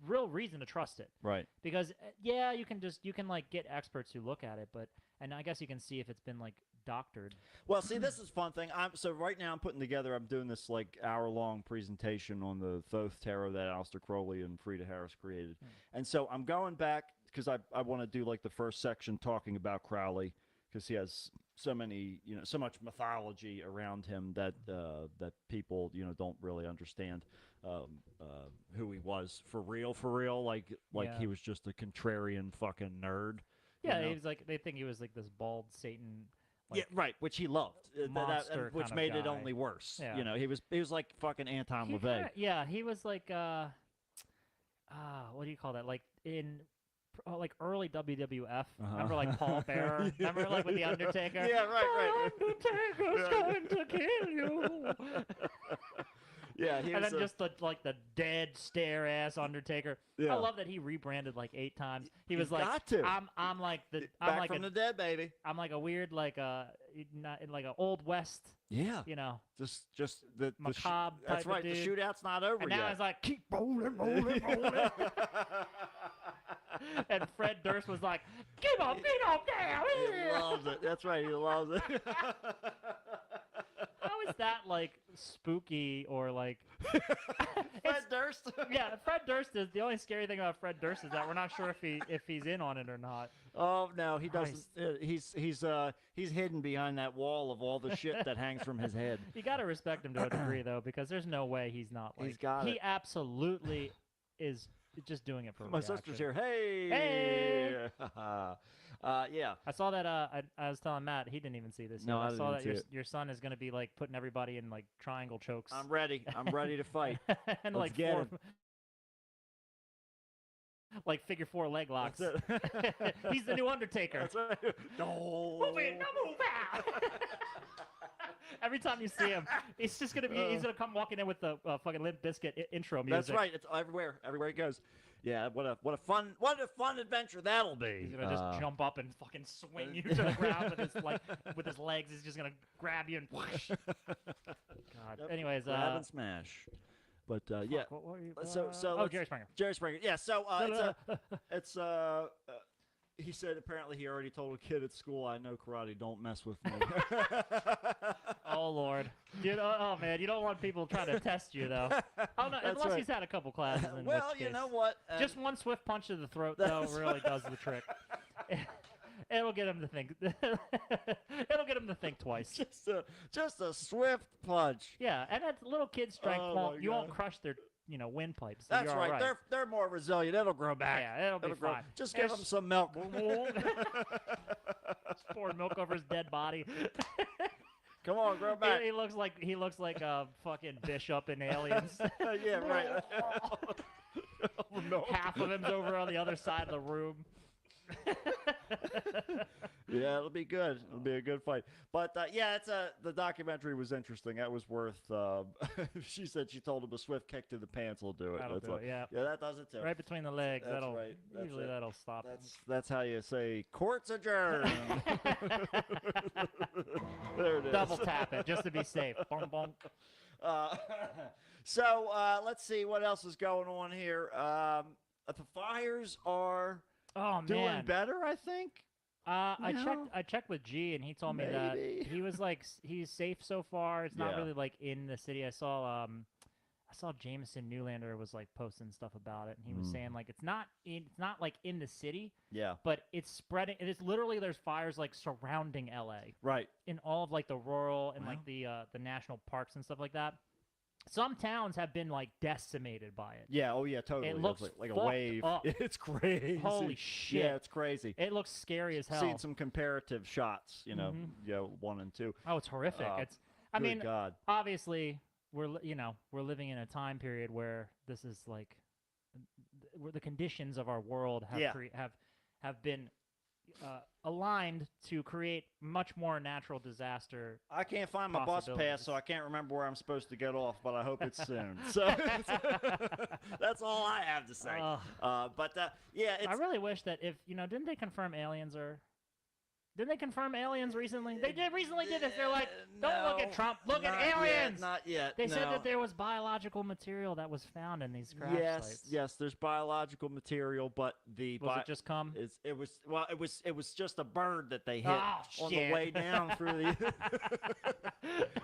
Speaker 1: real reason to trust it
Speaker 2: Right.
Speaker 1: because yeah, you can like get experts who look at it, but and I guess you can see if it's been like doctored.
Speaker 2: Well, see, this is a fun thing. So right now I'm doing this like hour-long presentation on the Thoth Tarot that Aleister Crowley and Frida Harris created. And so I'm going back because I want to do like the first section talking about Crowley because he has so many, so much mythology around him that that people, don't really understand who he was for real. Like
Speaker 1: Yeah.
Speaker 2: he was just a contrarian fucking nerd.
Speaker 1: Yeah, he was like they think he was like this bald Satan. Like,
Speaker 2: yeah, right, which he loved,
Speaker 1: monster
Speaker 2: which
Speaker 1: kind of
Speaker 2: made it
Speaker 1: guy.
Speaker 2: only worse.
Speaker 1: Yeah.
Speaker 2: He was like fucking Anton LaVey.
Speaker 1: Yeah, he was like what do you call that? Like in like early WWF. Remember like Paul Bearer? Remember like with the Undertaker?
Speaker 2: Yeah, right.
Speaker 1: The Undertaker's going to kill you.
Speaker 2: Yeah, he
Speaker 1: And
Speaker 2: was
Speaker 1: then just the dead stare ass Undertaker.
Speaker 2: Yeah.
Speaker 1: I love that he rebranded like 8 times. He was
Speaker 2: He's
Speaker 1: like,
Speaker 2: got to.
Speaker 1: I'm like the
Speaker 2: back
Speaker 1: I'm like
Speaker 2: from the dead, baby.
Speaker 1: I'm like a weird like like a old west,
Speaker 2: Yeah, just the
Speaker 1: macabre
Speaker 2: that's
Speaker 1: type of
Speaker 2: right. The
Speaker 1: dude.
Speaker 2: shootout's not over
Speaker 1: And
Speaker 2: yet.
Speaker 1: now it's like keep rolling. And Fred Durst was like, "Get up down
Speaker 2: He
Speaker 1: here."
Speaker 2: loves it. That's right. He loves it.
Speaker 1: How is that like spooky or like?
Speaker 2: Fred Durst.
Speaker 1: Yeah, Fred Durst is the only scary thing about Fred Durst is that we're not sure if he's in on it or not.
Speaker 2: Oh no, he
Speaker 1: Christ.
Speaker 2: doesn't. He's hidden behind that wall of all the shit that hangs from his head.
Speaker 1: You got to respect him to a degree though, because there's no way he's not like.
Speaker 2: He's got
Speaker 1: he
Speaker 2: it.
Speaker 1: absolutely is just doing it for
Speaker 2: My
Speaker 1: reaction.
Speaker 2: sister's here. Hey.
Speaker 1: Hey.
Speaker 2: Yeah.
Speaker 1: I saw that. I was telling Matt he didn't even see this.
Speaker 2: No,
Speaker 1: yet.
Speaker 2: I
Speaker 1: I saw
Speaker 2: didn't
Speaker 1: that
Speaker 2: see it.
Speaker 1: your son is going to be like putting everybody in like triangle chokes.
Speaker 2: I'm ready. I'm ready to fight.
Speaker 1: And
Speaker 2: Let's
Speaker 1: like
Speaker 2: get
Speaker 1: four,
Speaker 2: him.
Speaker 1: like figure 4 leg locks.
Speaker 2: That's it.
Speaker 1: He's the new Undertaker.
Speaker 2: That's right. No.
Speaker 1: Move in, no move out. Every time you see him, it's just gonna be. He's gonna come walking in with the fucking Limp Bizkit intro music.
Speaker 2: That's right. It's everywhere. Everywhere he goes. Yeah. What a fun adventure that'll be.
Speaker 1: He's gonna just jump up and fucking swing you to the ground with his legs. He's just gonna grab you and whoosh. God.
Speaker 2: Yep.
Speaker 1: Anyways,
Speaker 2: Grab and smash. But yeah.
Speaker 1: What were you,
Speaker 2: So
Speaker 1: oh,
Speaker 2: let's-
Speaker 1: Jerry Springer.
Speaker 2: Jerry Springer. Yeah. So it's he said apparently he already told a kid at school, "I know karate. Don't mess with me."
Speaker 1: Oh Lord, oh man, you don't want people trying to test you though. Oh no,
Speaker 2: That's
Speaker 1: unless
Speaker 2: right.
Speaker 1: he's had a couple classes. In
Speaker 2: Well,
Speaker 1: which
Speaker 2: you
Speaker 1: case,
Speaker 2: know what?
Speaker 1: just one swift punch to the throat though
Speaker 2: That's
Speaker 1: really does the trick. It'll get him to think. It'll get him to think twice.
Speaker 2: just a swift punch.
Speaker 1: Yeah, and at little kid strength,
Speaker 2: Oh, my
Speaker 1: you won't
Speaker 2: God.
Speaker 1: crush their windpipes. So
Speaker 2: That's
Speaker 1: you're all
Speaker 2: right. They're more resilient. It'll grow back.
Speaker 1: Yeah, it'll be
Speaker 2: grow.
Speaker 1: fine.
Speaker 2: Just give him some milk.
Speaker 1: Just pouring milk over his dead body.
Speaker 2: Come on, grow back.
Speaker 1: He looks like a fucking bishop in Aliens.
Speaker 2: Yeah, right.
Speaker 1: Half of him's over on the other side of the room.
Speaker 2: Yeah, it'll be good. It'll be a good fight. But yeah, the documentary was interesting. That was worth. She said she told him a swift kick to the pants will do it.
Speaker 1: That'll
Speaker 2: That's
Speaker 1: do
Speaker 2: like-
Speaker 1: it, yeah.
Speaker 2: Yeah, that does it too.
Speaker 1: Right between the legs.
Speaker 2: That's
Speaker 1: That'll
Speaker 2: right. That's
Speaker 1: usually
Speaker 2: it.
Speaker 1: that'll stop.
Speaker 2: That's how you say court's adjourned. There it is.
Speaker 1: Double tap it just to be safe. Boom, boom.
Speaker 2: So let's see what else is going on here. The fires are
Speaker 1: Oh
Speaker 2: doing
Speaker 1: man.
Speaker 2: better, I think.
Speaker 1: I
Speaker 2: No.
Speaker 1: checked with G and he told me that
Speaker 2: Maybe.
Speaker 1: he was like he's safe so far. It's not
Speaker 2: Yeah.
Speaker 1: really like in the city. I saw Jameson Newlander was like posting stuff about it and he was saying like it's not like in the city,
Speaker 2: Yeah.
Speaker 1: but it's spreading. It's literally there's fires like surrounding LA
Speaker 2: Right.
Speaker 1: in all of like the rural and
Speaker 2: Wow.
Speaker 1: like the national parks and stuff like that. Some towns have been like decimated by it.
Speaker 2: Yeah. Oh yeah. Totally.
Speaker 1: It
Speaker 2: It's
Speaker 1: looks
Speaker 2: like a
Speaker 1: fucked
Speaker 2: wave.
Speaker 1: up.
Speaker 2: It's crazy.
Speaker 1: Holy shit.
Speaker 2: Yeah, it's crazy.
Speaker 1: It looks scary as hell.
Speaker 2: Seen some comparative shots. You know,
Speaker 1: Mhm.
Speaker 2: 1 and 2.
Speaker 1: Oh, it's horrific. It's. I
Speaker 2: Good
Speaker 1: mean,
Speaker 2: God.
Speaker 1: obviously, we're living in a time period where this is like, where the conditions of our world have
Speaker 2: Yeah.
Speaker 1: have been aligned to create much more natural disaster.
Speaker 2: I can't find my bus pass,
Speaker 1: Possibilities.
Speaker 2: so I can't remember where I'm supposed to get off, but I hope it's soon. So that's all I have to say.
Speaker 1: Ugh.
Speaker 2: But yeah, it's
Speaker 1: I really wish that if didn't they confirm aliens are? Didn't they confirm aliens recently? They did recently. Did this? They're like, don't look at Trump. Look at aliens.
Speaker 2: Not yet.
Speaker 1: They said
Speaker 2: no.
Speaker 1: that there was biological material that was found in these crash sites.
Speaker 2: Yes, there's biological material, but
Speaker 1: Was it just cum?
Speaker 2: it was just a bird that they hit
Speaker 1: Oh,
Speaker 2: on
Speaker 1: shit.
Speaker 2: the way down through the.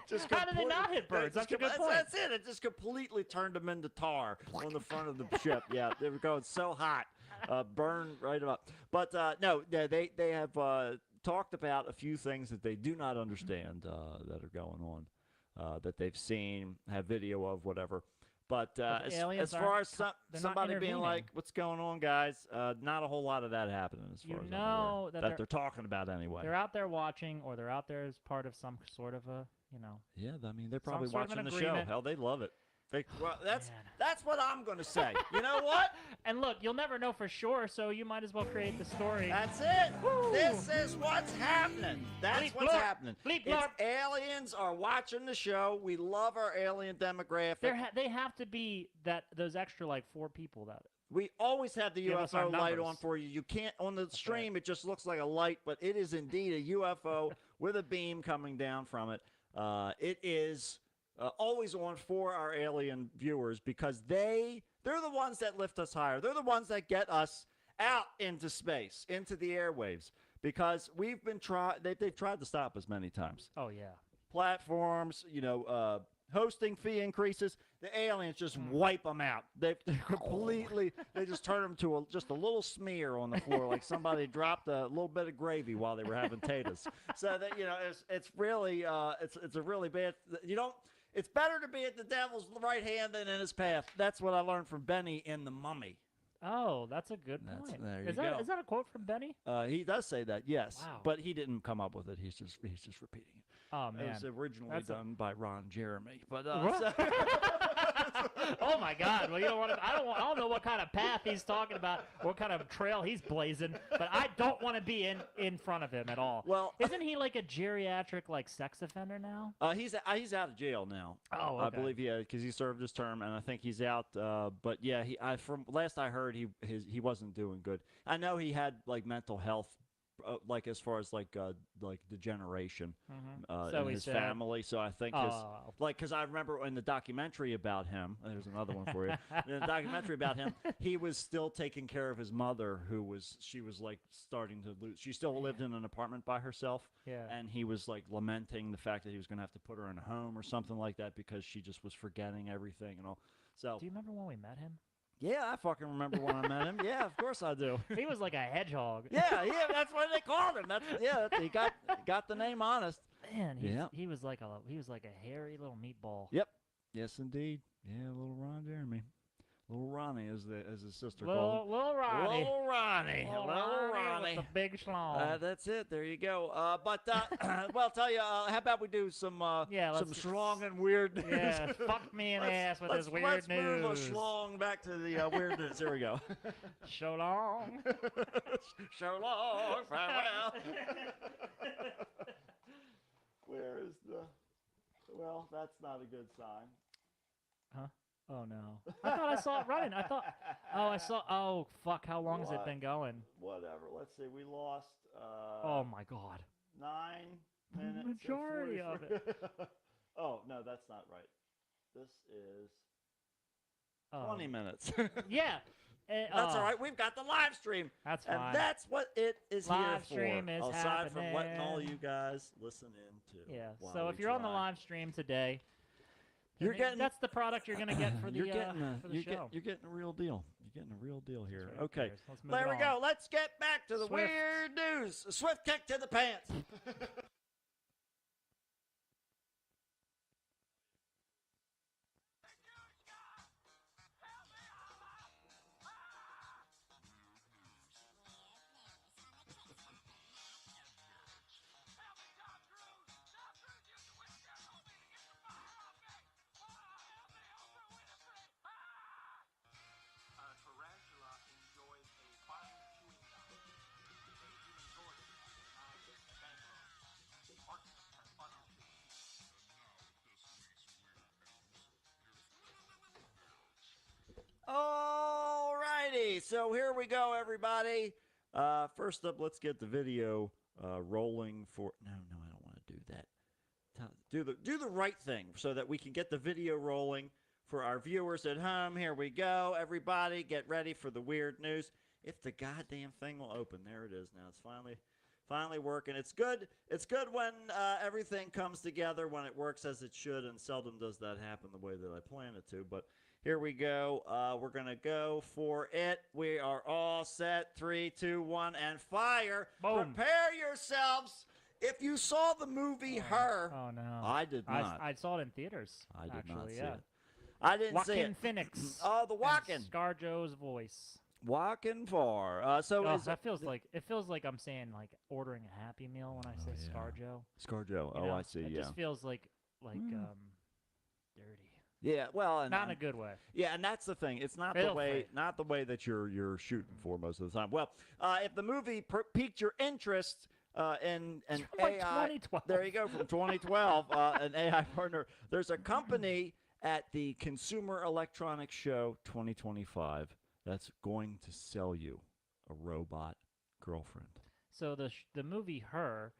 Speaker 2: Just
Speaker 1: How did they not hit birds? That's a good point.
Speaker 2: That's it. It just completely turned them into tar on the front of the ship. Yeah, they were going so hot, burn right up. But no, they have talked about a few things that they do not understand that are going on, that they've seen, have video of, whatever. But
Speaker 1: the aliens
Speaker 2: as far
Speaker 1: aren't
Speaker 2: as
Speaker 1: they're not
Speaker 2: somebody being
Speaker 1: intervening.
Speaker 2: like, "What's going on, guys?" Not a whole lot of that happening as far
Speaker 1: You
Speaker 2: as I'm
Speaker 1: know
Speaker 2: aware,
Speaker 1: that
Speaker 2: that they're talking about anyway.
Speaker 1: They're out there watching, or they're out there as part of some sort of a,
Speaker 2: Yeah, I mean, they're probably
Speaker 1: sort of an
Speaker 2: watching the
Speaker 1: agreement.
Speaker 2: show. Hell, they love it. Well, that's
Speaker 1: Man.
Speaker 2: that's what I'm gonna say. You know what?
Speaker 1: And look, you'll never know for sure, so you might as well create the story.
Speaker 2: That's it.
Speaker 1: Woo.
Speaker 2: This is what's happening. That's
Speaker 1: Bleep
Speaker 2: what's
Speaker 1: blorp.
Speaker 2: happening.
Speaker 1: Bleep
Speaker 2: It's
Speaker 1: blorp.
Speaker 2: aliens are watching the show. We love our alien demographic.
Speaker 1: They have to be those extra like 4 people that.
Speaker 2: We always have the
Speaker 1: Give us our
Speaker 2: UFO light
Speaker 1: numbers.
Speaker 2: on for you. You can't on the stream.
Speaker 1: right.
Speaker 2: It just looks like a light, but it is indeed a UFO with a beam coming down from it. It is always on for our alien viewers because they're the ones that lift us higher. They're the ones that get us out into space, into the airwaves. Because we've been they've tried to stop us many times.
Speaker 1: Oh yeah.
Speaker 2: Platforms, hosting fee increases. The aliens just wipe them out. They completely. They just turn them to just a little smear on the floor, like somebody dropped a little bit of gravy while they were having taters. So that it's really it's a really bad. It's better to be at the devil's right hand than in his path. That's what I learned from Benny in The Mummy.
Speaker 1: Oh, that's a good point.
Speaker 2: There you
Speaker 1: Is
Speaker 2: go.
Speaker 1: that a quote from Benny?
Speaker 2: He does say that, yes.
Speaker 1: Wow.
Speaker 2: But he didn't come up with it. He's just repeating it.
Speaker 1: Oh
Speaker 2: It
Speaker 1: man.
Speaker 2: was originally
Speaker 1: That's
Speaker 2: done by Ron Jeremy. But
Speaker 1: What? Oh my God! Well, you don't want to. I don't know what kind of path he's talking about, what kind of trail he's blazing. But I don't want to be in front of him at all.
Speaker 2: Well,
Speaker 1: Isn't he like a geriatric like sex offender now?
Speaker 2: he's out of jail now.
Speaker 1: Oh,
Speaker 2: I
Speaker 1: okay.
Speaker 2: believe because he served his term, and I think he's out. But yeah, from last I heard, he wasn't doing good. I know he had like mental health. Like as far as like degeneration
Speaker 1: So
Speaker 2: in
Speaker 1: he
Speaker 2: his
Speaker 1: said-
Speaker 2: family, so I think his
Speaker 1: Oh.
Speaker 2: because I remember in the documentary about him. There's another one for you. In the documentary about him, he was still taking care of his mother, she was like starting to lose. She still lived in an apartment by herself,
Speaker 1: Yeah.
Speaker 2: and he was like lamenting the fact that he was going to have to put her in a home or something like that because she just was forgetting everything and all. So
Speaker 1: Do you remember when we met him?
Speaker 2: yeah, I fucking remember when I met him. Yeah, of course I do.
Speaker 1: He was like a hedgehog.
Speaker 2: Yeah, that's what they called him. He got the name honest.
Speaker 1: Man,
Speaker 2: Yeah.
Speaker 1: he was like a hairy little meatball.
Speaker 2: Yep. Yes, indeed. Yeah, little Ron Jeremy. Little Ronnie, as his sister called him.
Speaker 1: Little Ronnie.
Speaker 2: Little Ronnie.
Speaker 1: Little
Speaker 2: Little
Speaker 1: Ronnie
Speaker 2: Ronnie.
Speaker 1: with the big schlong.
Speaker 2: That's it. There you go. But well, I'll tell you. How about we do some
Speaker 1: Yeah,
Speaker 2: some
Speaker 1: let's-
Speaker 2: schlong and weird news?
Speaker 1: Yeah, fuck me in the ass with his weird
Speaker 2: let's move a
Speaker 1: news.
Speaker 2: schlong back to the weird news. Here we go.
Speaker 1: So long.
Speaker 2: So long, farewell. Where is the? Well, that's not a good sign.
Speaker 1: Huh? Oh no. I thought I saw it running. Oh fuck, how long has it
Speaker 2: What?
Speaker 1: been going?
Speaker 2: Whatever. Let's see. We lost.
Speaker 1: Oh my God.
Speaker 2: 9
Speaker 1: The
Speaker 2: minutes. and
Speaker 1: majority of
Speaker 2: 44 Oh no, that's not right. This is 20 minutes.
Speaker 1: Yeah.
Speaker 2: That's all right. We've got the live stream.
Speaker 1: That's
Speaker 2: And
Speaker 1: fine.
Speaker 2: that's what it is
Speaker 1: Live
Speaker 2: here for.
Speaker 1: stream is
Speaker 2: aside from letting all
Speaker 1: happening.
Speaker 2: you guys listen in to.
Speaker 1: Yeah.
Speaker 2: while
Speaker 1: So
Speaker 2: we
Speaker 1: if you're on the
Speaker 2: try.
Speaker 1: live stream today,
Speaker 2: You're
Speaker 1: then
Speaker 2: getting-
Speaker 1: that's the product you're gonna get for the
Speaker 2: you're getting
Speaker 1: for the show.
Speaker 2: you're getting a real deal. You're getting a real deal here.
Speaker 1: That's right, who
Speaker 2: Okay.
Speaker 1: cares? Let's move
Speaker 2: There
Speaker 1: it
Speaker 2: we
Speaker 1: on.
Speaker 2: go. Let's get back to the
Speaker 1: Swift.
Speaker 2: weird news. A swift kick to the pants. righty, so here we go, everybody. First up, let's get the video rolling for. No, I don't want to do that. Do the right thing so that we can get the video rolling for our viewers at home. Here we go, everybody. Get ready for the weird news. If the goddamn thing will open, there it is. Now it's finally working. It's good. It's good when everything comes together, when it works as it should, and seldom does that happen the way that I plan it to. But here we go. We're gonna go for it. We are all set. 3, 2, 1, and fire.
Speaker 1: Boom.
Speaker 2: Prepare yourselves. If you saw the movie Her,
Speaker 1: Oh no.
Speaker 2: I did not.
Speaker 1: I saw it in theaters.
Speaker 2: I did
Speaker 1: actually,
Speaker 2: not see
Speaker 1: yeah.
Speaker 2: it. I didn't see
Speaker 1: Joaquin
Speaker 2: it.
Speaker 1: Phoenix.
Speaker 2: Oh, the Joaquin.
Speaker 1: And ScarJo's voice.
Speaker 2: Walking far. So
Speaker 1: Oh,
Speaker 2: is
Speaker 1: that feels like I'm saying like ordering a Happy Meal when I say
Speaker 2: yeah.
Speaker 1: ScarJo.
Speaker 2: ScarJo.
Speaker 1: You
Speaker 2: Oh,
Speaker 1: know?
Speaker 2: I see.
Speaker 1: It
Speaker 2: Yeah.
Speaker 1: just feels like dirty.
Speaker 2: Yeah. Well, and
Speaker 1: Not in a good way.
Speaker 2: yeah, and that's the thing. It's not the
Speaker 1: Filthy.
Speaker 2: way that you're shooting for most of the time. Well, if the movie piqued your interest in an
Speaker 1: From, like,
Speaker 2: AI,
Speaker 1: 2012.
Speaker 2: there you go, from 2012, an AI partner. There's a company at the Consumer Electronics Show 2025 that's going to sell you a robot girlfriend.
Speaker 1: So the movie Her,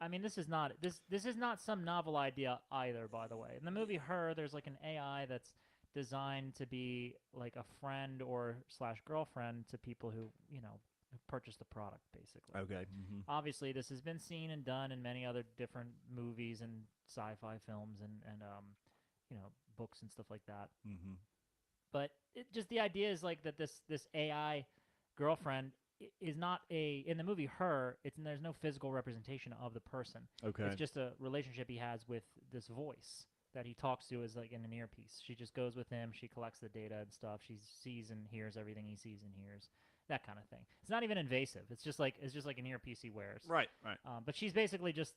Speaker 1: I mean, this is not some novel idea either, by the way. In the movie Her, there's like an AI that's designed to be like a friend or / girlfriend to people who purchase the product, basically.
Speaker 2: Okay.
Speaker 1: Obviously, this has been seen and done in many other different movies and sci-fi films and books and stuff like that.
Speaker 2: Mm-hmm.
Speaker 1: But just the idea is like that this AI girlfriend is not in the movie Her. There's no physical representation of the person.
Speaker 2: Okay.
Speaker 1: It's just a relationship he has with this voice that he talks to as like in an earpiece. She just goes with him. She collects the data and stuff. She sees and hears everything he sees and hears. That kind of thing. It's not even invasive. It's just like an earpiece he wears.
Speaker 2: Right.
Speaker 1: But she's basically just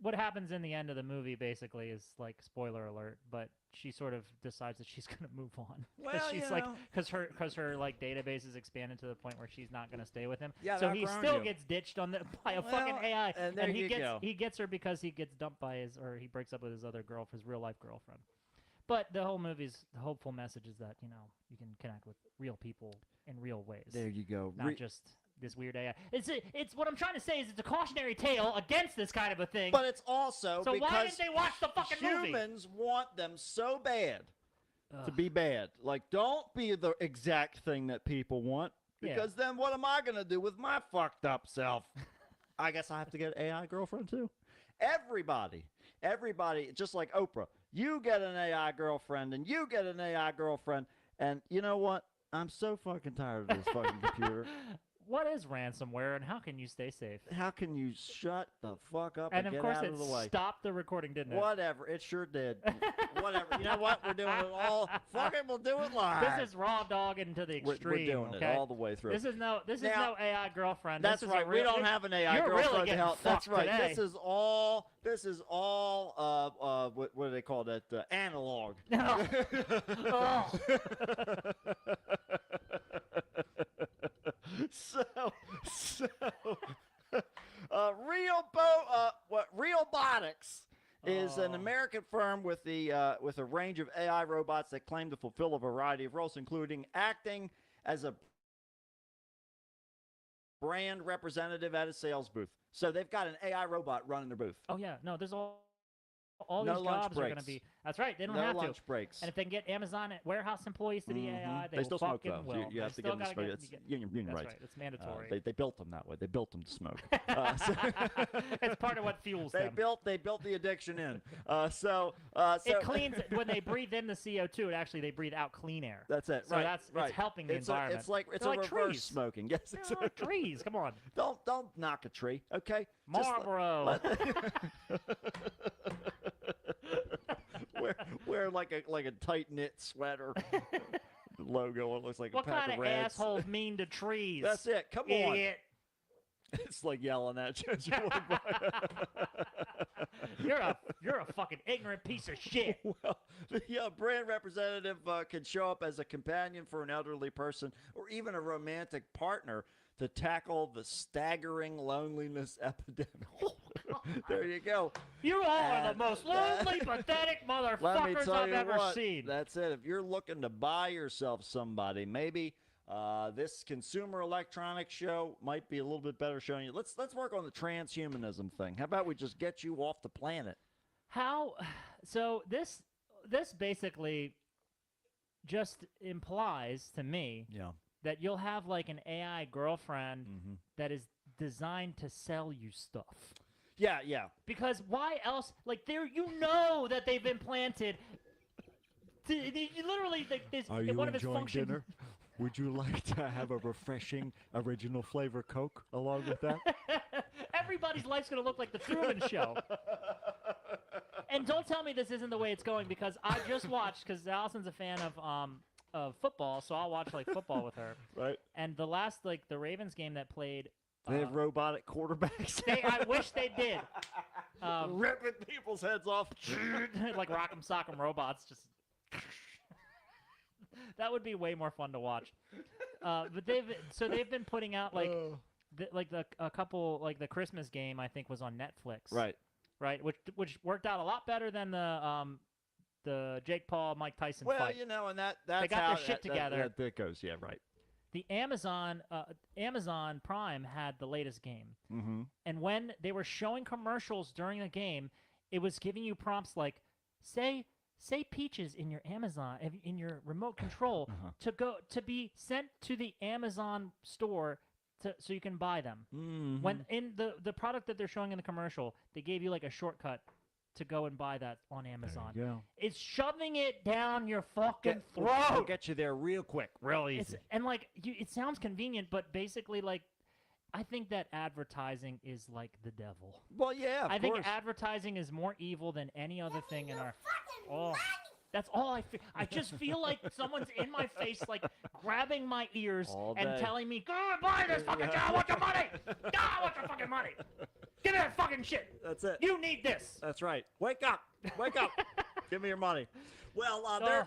Speaker 1: what happens in the end of the movie. Basically, is like spoiler alert. But she sort of decides that she's going to move on.
Speaker 2: Well,
Speaker 1: she's like because her like database is expanded to the point where she's not going to stay with him.
Speaker 2: Yeah,
Speaker 1: so
Speaker 2: they've
Speaker 1: he
Speaker 2: outgrown
Speaker 1: still
Speaker 2: you.
Speaker 1: gets ditched by a fucking AI,
Speaker 2: and there you go.
Speaker 1: he gets her because he gets dumped by he breaks up with his other his real life girlfriend. But the whole movie's the hopeful message is that you can connect with real people in real ways.
Speaker 2: There you go.
Speaker 1: Not just this weird AI. It's what I'm trying to say is it's a cautionary tale against this kind of a thing.
Speaker 2: But it's also
Speaker 1: so
Speaker 2: because
Speaker 1: why didn't they watch the fucking movie?
Speaker 2: humans want them so bad to be bad. Like, don't be the exact thing that people want, because then what am I gonna do with my fucked up self? I guess I have to get an AI girlfriend too. Everybody, just like Oprah, you get an AI girlfriend and you get an AI girlfriend, and you know what? I'm so fucking tired of this fucking computer.
Speaker 1: What is ransomware and how can you stay safe?
Speaker 2: How can you shut the fuck up
Speaker 1: And
Speaker 2: and
Speaker 1: of
Speaker 2: get
Speaker 1: course
Speaker 2: out
Speaker 1: it
Speaker 2: of the way?
Speaker 1: stopped the recording, didn't it?
Speaker 2: Whatever, it sure did. Whatever. You know what? We're doing it all. Fuck it, we'll do it live.
Speaker 1: This is raw dogging to the extreme.
Speaker 2: We're doing
Speaker 1: okay?
Speaker 2: it all the way through.
Speaker 1: This is no AI girlfriend.
Speaker 2: That's
Speaker 1: this is
Speaker 2: right. We don't have an AI girlfriend
Speaker 1: really
Speaker 2: to help. That's
Speaker 1: fucked
Speaker 2: right.
Speaker 1: today.
Speaker 2: This is all. What do they call that? Analog.
Speaker 1: Oh.
Speaker 2: So, Realbotics is an American firm with a range of AI robots that claim to fulfill a variety of roles, including acting as a brand representative at a sales booth. So they've got an AI robot running their booth.
Speaker 1: Oh yeah, no, there's all
Speaker 2: No
Speaker 1: these
Speaker 2: lunch
Speaker 1: jobs are going to
Speaker 2: breaks.
Speaker 1: be. That's right. They don't
Speaker 2: No
Speaker 1: have
Speaker 2: lunch
Speaker 1: to.
Speaker 2: breaks.
Speaker 1: And if they can get Amazon warehouse employees to be AI,
Speaker 2: They
Speaker 1: will
Speaker 2: still smoke
Speaker 1: fucking
Speaker 2: though.
Speaker 1: will.
Speaker 2: You have
Speaker 1: They
Speaker 2: to give
Speaker 1: still
Speaker 2: them
Speaker 1: gotta
Speaker 2: smoke.
Speaker 1: get-
Speaker 2: It's
Speaker 1: you get-
Speaker 2: union
Speaker 1: That's
Speaker 2: rights.
Speaker 1: right. It's mandatory.
Speaker 2: They built them that way. They built them to smoke.
Speaker 1: It's part of what fuels
Speaker 2: They
Speaker 1: them.
Speaker 2: built the addiction in. So
Speaker 1: It cleans when they breathe in the CO2. They breathe out clean air.
Speaker 2: That's it.
Speaker 1: So
Speaker 2: right.
Speaker 1: it's
Speaker 2: right.
Speaker 1: helping the environment.
Speaker 2: It's like
Speaker 1: They're like
Speaker 2: reverse
Speaker 1: trees.
Speaker 2: smoking. Yes.
Speaker 1: They're
Speaker 2: It's
Speaker 1: like trees. Come on,
Speaker 2: don't knock a tree. Okay. Just
Speaker 1: Marlboro.
Speaker 2: wear like a tight knit sweater. The logo. It looks like
Speaker 1: What
Speaker 2: a pack
Speaker 1: kind
Speaker 2: of
Speaker 1: of
Speaker 2: Reds.
Speaker 1: assholes mean to trees?
Speaker 2: That's it. Come on.
Speaker 1: Idiot.
Speaker 2: It's like yelling at you. As you walk by.
Speaker 1: You're a fucking ignorant piece of shit.
Speaker 2: Well, the brand representative can show up as a companion for an elderly person or even a romantic partner to tackle the staggering loneliness epidemic. There you go.
Speaker 1: You all are the most lonely, pathetic
Speaker 2: Let me
Speaker 1: motherfuckers
Speaker 2: tell
Speaker 1: I've
Speaker 2: you
Speaker 1: ever
Speaker 2: what,
Speaker 1: seen.
Speaker 2: that's it. If you're looking to buy yourself somebody, maybe This Consumer Electronics Show might be a little bit better showing you. Let's work on the transhumanism thing. How about we just get you off the planet?
Speaker 1: How? So this basically just implies to me
Speaker 2: Yeah.
Speaker 1: that you'll have like an AI girlfriend that is designed to sell you stuff.
Speaker 2: Yeah, yeah.
Speaker 1: Because why else? Like you know that they've implanted. Literally, like this.
Speaker 2: Are you
Speaker 1: one of its
Speaker 2: enjoying
Speaker 1: functions.
Speaker 2: dinner? Would you like to have a refreshing original flavor Coke along with that?
Speaker 1: Everybody's life's gonna look like the Truman Show. And don't tell me this isn't the way it's going, because I just watched, because Allison's a fan of football, so I'll watch like football with her.
Speaker 2: Right.
Speaker 1: And the last the Ravens game that played.
Speaker 2: They have robotic quarterbacks.
Speaker 1: I wish they did.
Speaker 2: Ripping people's heads off.
Speaker 1: Like Rock'em Sock'em robots, just. That would be way more fun to watch. But they've been putting out like a couple, like the Christmas game I think was on Netflix. Right, which worked out a lot better than the Jake Paul Mike Tyson fight.
Speaker 2: Well, you know, and that's
Speaker 1: they got
Speaker 2: how
Speaker 1: their shit together.
Speaker 2: That goes. Yeah, right.
Speaker 1: The Amazon Prime had the latest game, and when they were showing commercials during the game, it was giving you prompts like, say Peaches in your Amazon, in your remote control, to be sent to the Amazon store so you can buy them. When in the product that they're showing in the commercial, they gave you like a shortcut to go and buy that on Amazon.
Speaker 2: There you go.
Speaker 1: It's shoving it down your fucking throat.
Speaker 2: We'll get you there real quick, real easy.
Speaker 1: And like it sounds convenient, but basically like I think that advertising is like the devil.
Speaker 2: Well, yeah, of
Speaker 1: I think
Speaker 2: course.
Speaker 1: advertising is more evil than any other thing in our. Oh, that's all I feel. I just feel like someone's in my face, like grabbing my ears
Speaker 2: All
Speaker 1: and
Speaker 2: day.
Speaker 1: telling me, "Go and buy this fucking shit. I want your money. I want your fucking money. Give me that fucking shit.
Speaker 2: That's it.
Speaker 1: You need this."
Speaker 2: That's right. Wake up. Wake up. Give me your money. Well,
Speaker 1: Oh.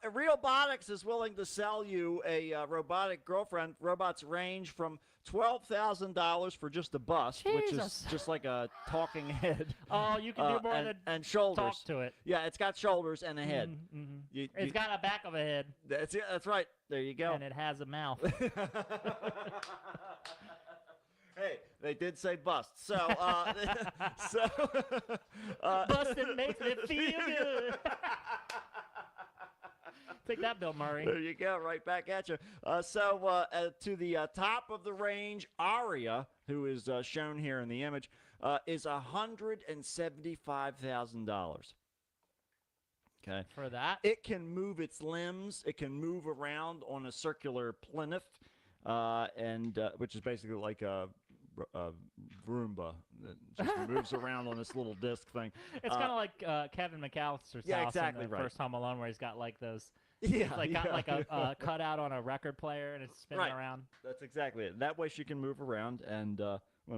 Speaker 2: Realbotics is willing to sell you a robotic girlfriend. Robots range from $12,000 for just a bust, which is
Speaker 1: Jesus.
Speaker 2: just like a talking head.
Speaker 1: Oh, you can do more than
Speaker 2: and shoulders.
Speaker 1: talk to it.
Speaker 2: Yeah, it's got shoulders and a head.
Speaker 1: It's got a back of a head,
Speaker 2: That's it. That's right. There you go.
Speaker 1: and it has a mouth.
Speaker 2: Hey, they did say bust. So,
Speaker 1: Busted makes it feel good. Take that, Bill Murray.
Speaker 2: There you go, right back at you. To the top of the range, Aria, who is shown here in the image, is $175,000. Okay.
Speaker 1: For that?
Speaker 2: It can move its limbs. It can move around on a circular plinth, which is basically like a Roomba that just moves around on this little disc thing.
Speaker 1: It's kind of like Kevin McAllister's
Speaker 2: Yeah,
Speaker 1: house
Speaker 2: exactly
Speaker 1: in the
Speaker 2: right.
Speaker 1: first Home Alone, where he's got like those.
Speaker 2: Yeah,
Speaker 1: He's like got like a cutout on a record player, and it's spinning
Speaker 2: Right.
Speaker 1: around.
Speaker 2: That's exactly it. That way she can move around and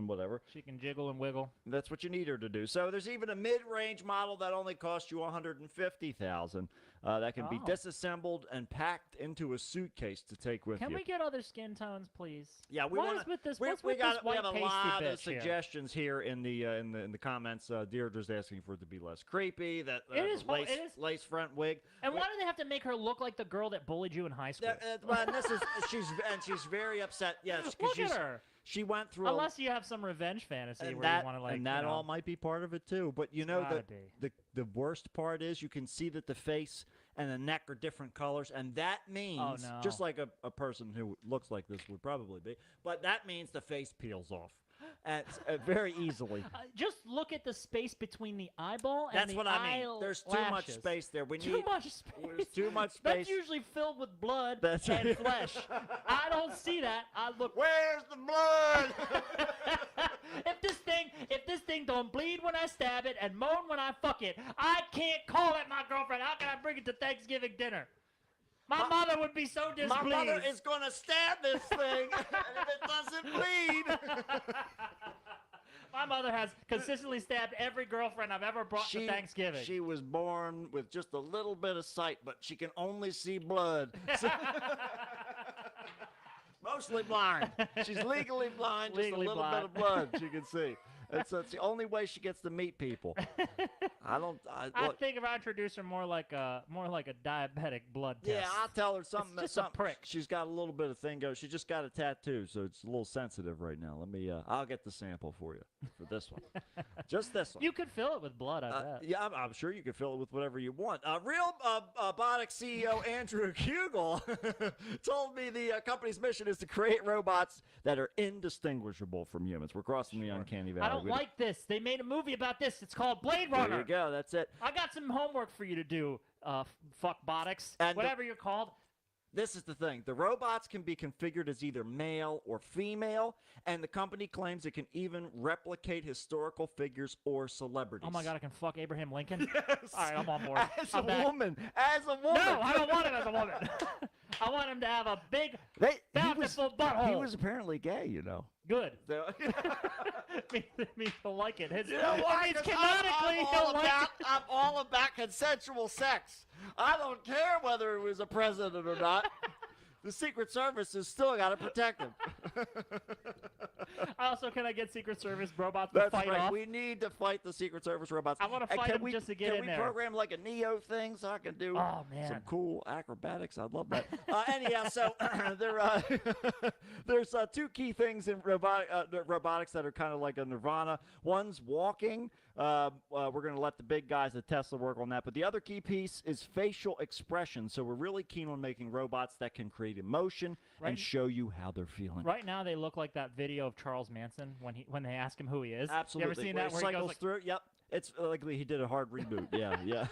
Speaker 2: whatever.
Speaker 1: She can jiggle and wiggle.
Speaker 2: That's what you need her to do. So there's even a mid-range model that only costs you $150,000. That can be
Speaker 1: Oh.
Speaker 2: disassembled and packed into a suitcase to take with
Speaker 1: Can
Speaker 2: you.
Speaker 1: we get other skin tones, please?
Speaker 2: Yeah, we
Speaker 1: What
Speaker 2: want
Speaker 1: is with this?
Speaker 2: We,
Speaker 1: What's
Speaker 2: we
Speaker 1: with
Speaker 2: got
Speaker 1: this
Speaker 2: we
Speaker 1: white
Speaker 2: have a
Speaker 1: pasty
Speaker 2: lot of
Speaker 1: bitch here?
Speaker 2: suggestions here in the comments. Deirdre's asking for it to be less creepy. That
Speaker 1: It is
Speaker 2: the lace,
Speaker 1: it is-
Speaker 2: lace front wig.
Speaker 1: And why do they have to make her look like the girl that bullied you in high school?
Speaker 2: Well, and this is she's very upset. Yes, because
Speaker 1: Look at her.
Speaker 2: she went through.
Speaker 1: Unless you have some revenge fantasy
Speaker 2: and
Speaker 1: where
Speaker 2: that,
Speaker 1: you want to like.
Speaker 2: and that all might be part of it too. But you know
Speaker 1: gotta
Speaker 2: the worst part is you can see that the face and the neck are different colors, and that means
Speaker 1: no.
Speaker 2: just like a person who looks like this would probably be, but that means the face peels off, and very easily.
Speaker 1: Just look at the space between the eyeball and
Speaker 2: That's
Speaker 1: the
Speaker 2: what I mean. There's too much
Speaker 1: eyelashes.
Speaker 2: space there. We
Speaker 1: Too
Speaker 2: need
Speaker 1: much space.
Speaker 2: There's too much space.
Speaker 1: That's usually filled with blood
Speaker 2: That's
Speaker 1: and
Speaker 2: right.
Speaker 1: flesh. I don't see that. I look.
Speaker 2: Where's the blood?
Speaker 1: If this thing don't bleed when I stab it and moan when I fuck it, I can't call it my girlfriend. How can I bring it to Thanksgiving dinner? My mother would be so displeased.
Speaker 2: My mother is gonna stab this thing, and if it doesn't bleed.
Speaker 1: My mother has consistently stabbed every girlfriend I've ever brought to Thanksgiving.
Speaker 2: She was born with just a little bit of sight, but she can only see blood. So- mostly blind. She's legally blind,
Speaker 1: Legally
Speaker 2: just a little
Speaker 1: blind.
Speaker 2: bit of blood she can see. It's the only way she gets to meet people. I don't.
Speaker 1: I
Speaker 2: Look,
Speaker 1: think if I introduce her more like a diabetic blood test.
Speaker 2: yeah, I'll tell her something.
Speaker 1: just a
Speaker 2: something.
Speaker 1: prick.
Speaker 2: She's got a little bit of thing going. She just got a tattoo, so it's a little sensitive right now. Let me. I'll get the sample for you for this one. Just this one.
Speaker 1: You could fill it with blood, I bet.
Speaker 2: Yeah, I'm sure you can fill it with whatever you want. Real Botic CEO Andrew Kugel told me the company's mission is to create robots that are indistinguishable from humans. We're crossing the uncanny valley.
Speaker 1: I don't like this. They made a movie about this. It's called Blade Runner.
Speaker 2: There you go. That's it.
Speaker 1: I got some homework for you to do, fuck botics,
Speaker 2: And
Speaker 1: whatever you're called.
Speaker 2: This is the thing. The robots can be configured as either male or female, and the company claims it can even replicate historical figures or celebrities.
Speaker 1: Oh my God, I can fuck Abraham Lincoln?
Speaker 2: Yes.
Speaker 1: All right, I'm on board.
Speaker 2: As
Speaker 1: I'm
Speaker 2: a
Speaker 1: back.
Speaker 2: woman. As a woman.
Speaker 1: No, I don't want him as a woman. I want him to have a big, bountiful butthole.
Speaker 2: He was apparently gay, you know.
Speaker 1: Good.
Speaker 2: So,
Speaker 1: means he'll like it.
Speaker 2: you know why?
Speaker 1: It means
Speaker 2: 'Cause
Speaker 1: canonically he'll like it.
Speaker 2: I'm all about consensual sex. I don't care whether it was a president or not. The Secret Service has still got to protect him.
Speaker 1: Also, can I get Secret Service robots to
Speaker 2: That's
Speaker 1: fight
Speaker 2: right.
Speaker 1: off?
Speaker 2: We need to fight the Secret Service robots.
Speaker 1: I wanna
Speaker 2: And
Speaker 1: fight
Speaker 2: can
Speaker 1: 'em just to get
Speaker 2: can
Speaker 1: in
Speaker 2: we
Speaker 1: there.
Speaker 2: program like a Neo thing so I can do
Speaker 1: Oh, man.
Speaker 2: some cool acrobatics? I'd love that. Anyhow, so there's two key things in robotics that are kind of like a nirvana. One's walking. We're going to let the big guys at Tesla work on that. But the other key piece is facial expression. So we're really keen on making robots that can create emotion
Speaker 1: Right.
Speaker 2: and show you how they're feeling.
Speaker 1: Right now, they look like that video of Charles Manson when they ask him who he is.
Speaker 2: Absolutely.
Speaker 1: You ever seen that
Speaker 2: Where
Speaker 1: where
Speaker 2: he
Speaker 1: he goes
Speaker 2: cycles
Speaker 1: like,
Speaker 2: through? Yep. It's like he did a hard reboot. Yeah.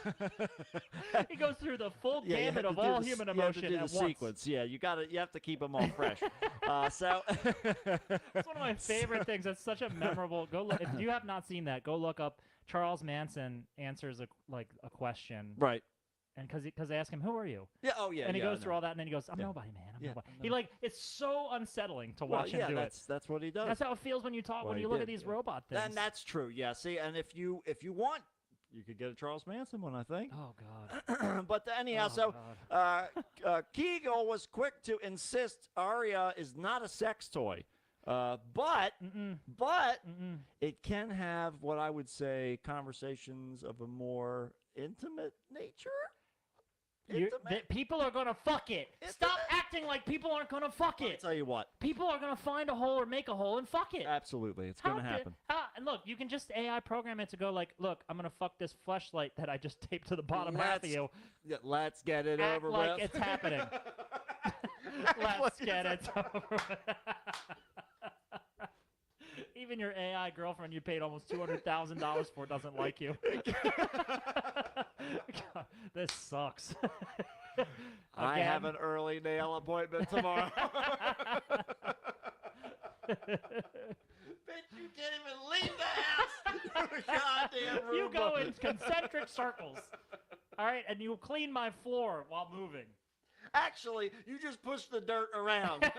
Speaker 1: he goes through the full
Speaker 2: Yeah, you
Speaker 1: gamut
Speaker 2: have
Speaker 1: of
Speaker 2: to do
Speaker 1: all
Speaker 2: the-
Speaker 1: human
Speaker 2: you have to
Speaker 1: emotion
Speaker 2: do the
Speaker 1: at once.
Speaker 2: sequence. Yeah, you have to keep them all fresh. So
Speaker 1: It's one of my favorite things. That's such a memorable. Go look. If you have not seen that, go look up Charles Manson answers a question,
Speaker 2: right.
Speaker 1: and because they ask him, "Who are you?"
Speaker 2: Yeah. Oh yeah.
Speaker 1: and he
Speaker 2: yeah,
Speaker 1: goes
Speaker 2: I
Speaker 1: through
Speaker 2: know.
Speaker 1: all that, and then he goes, "I'm
Speaker 2: Yeah.
Speaker 1: nobody, man. I'm
Speaker 2: Yeah,
Speaker 1: nobody."
Speaker 2: I
Speaker 1: He
Speaker 2: know.
Speaker 1: it's so unsettling to
Speaker 2: Well,
Speaker 1: watch him
Speaker 2: yeah,
Speaker 1: do
Speaker 2: that's what he does.
Speaker 1: That's how it feels when you talk
Speaker 2: Well,
Speaker 1: when
Speaker 2: he
Speaker 1: you look
Speaker 2: did,
Speaker 1: at these
Speaker 2: yeah.
Speaker 1: robot things.
Speaker 2: And that's true. Yeah. See, and if you want, you could get a Charles Manson one, I think.
Speaker 1: oh God.
Speaker 2: But anyhow,
Speaker 1: Oh,
Speaker 2: so
Speaker 1: God.
Speaker 2: Kegel was quick to insist Aria is not a sex toy. But it can have what I would say conversations of a more intimate nature.
Speaker 1: People are gonna fuck it. Stop acting like people aren't gonna fuck
Speaker 2: Let me
Speaker 1: it.
Speaker 2: tell you what.
Speaker 1: People are gonna find a hole or make a hole and fuck it.
Speaker 2: Absolutely, it's going to happen.
Speaker 1: And look, you can just AI program it to go like, look, I'm gonna fuck this fleshlight that I just taped to the bottom half of
Speaker 2: Let's-
Speaker 1: you.
Speaker 2: Yeah, let's get it
Speaker 1: Act
Speaker 2: over
Speaker 1: like
Speaker 2: with.
Speaker 1: it's happening. Let's get it over with. Even your AI girlfriend you paid almost $200,000 for doesn't like you. God, this sucks.
Speaker 2: I have
Speaker 1: Again.
Speaker 2: an early nail appointment tomorrow. Bitch, you can't even leave the house. Goddamn
Speaker 1: You go
Speaker 2: Roomba.
Speaker 1: in concentric circles. All right, and you clean my floor while moving.
Speaker 2: Actually, you just push the dirt around.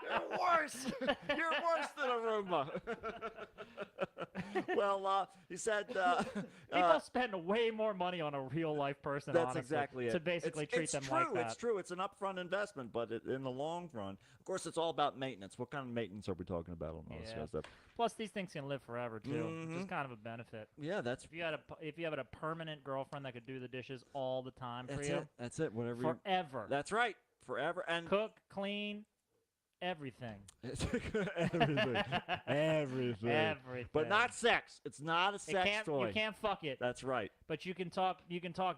Speaker 2: You're worse. You're worse than a Roomba. Well, he said.
Speaker 1: People spend way more money on a real life person.
Speaker 2: That's
Speaker 1: honestly,
Speaker 2: exactly it.
Speaker 1: To basically treat them like that.
Speaker 2: It's true. It's an upfront investment, but in the long run, of course, it's all about maintenance. What kind of maintenance are we talking about on all this kind of stuff?
Speaker 1: Plus, these things can live forever too, which is
Speaker 2: Mhm.
Speaker 1: kind of a benefit.
Speaker 2: Yeah, that's
Speaker 1: If you had a permanent girlfriend that could do the dishes all the time for
Speaker 2: that's
Speaker 1: you,
Speaker 2: it. That's it. Whatever. You,
Speaker 1: forever,
Speaker 2: that's right. Forever and
Speaker 1: cook, clean, everything.
Speaker 2: everything. Everything.
Speaker 1: Everything.
Speaker 2: But not sex. It's not a sex toy.
Speaker 1: You can't fuck it.
Speaker 2: That's right.
Speaker 1: But you can talk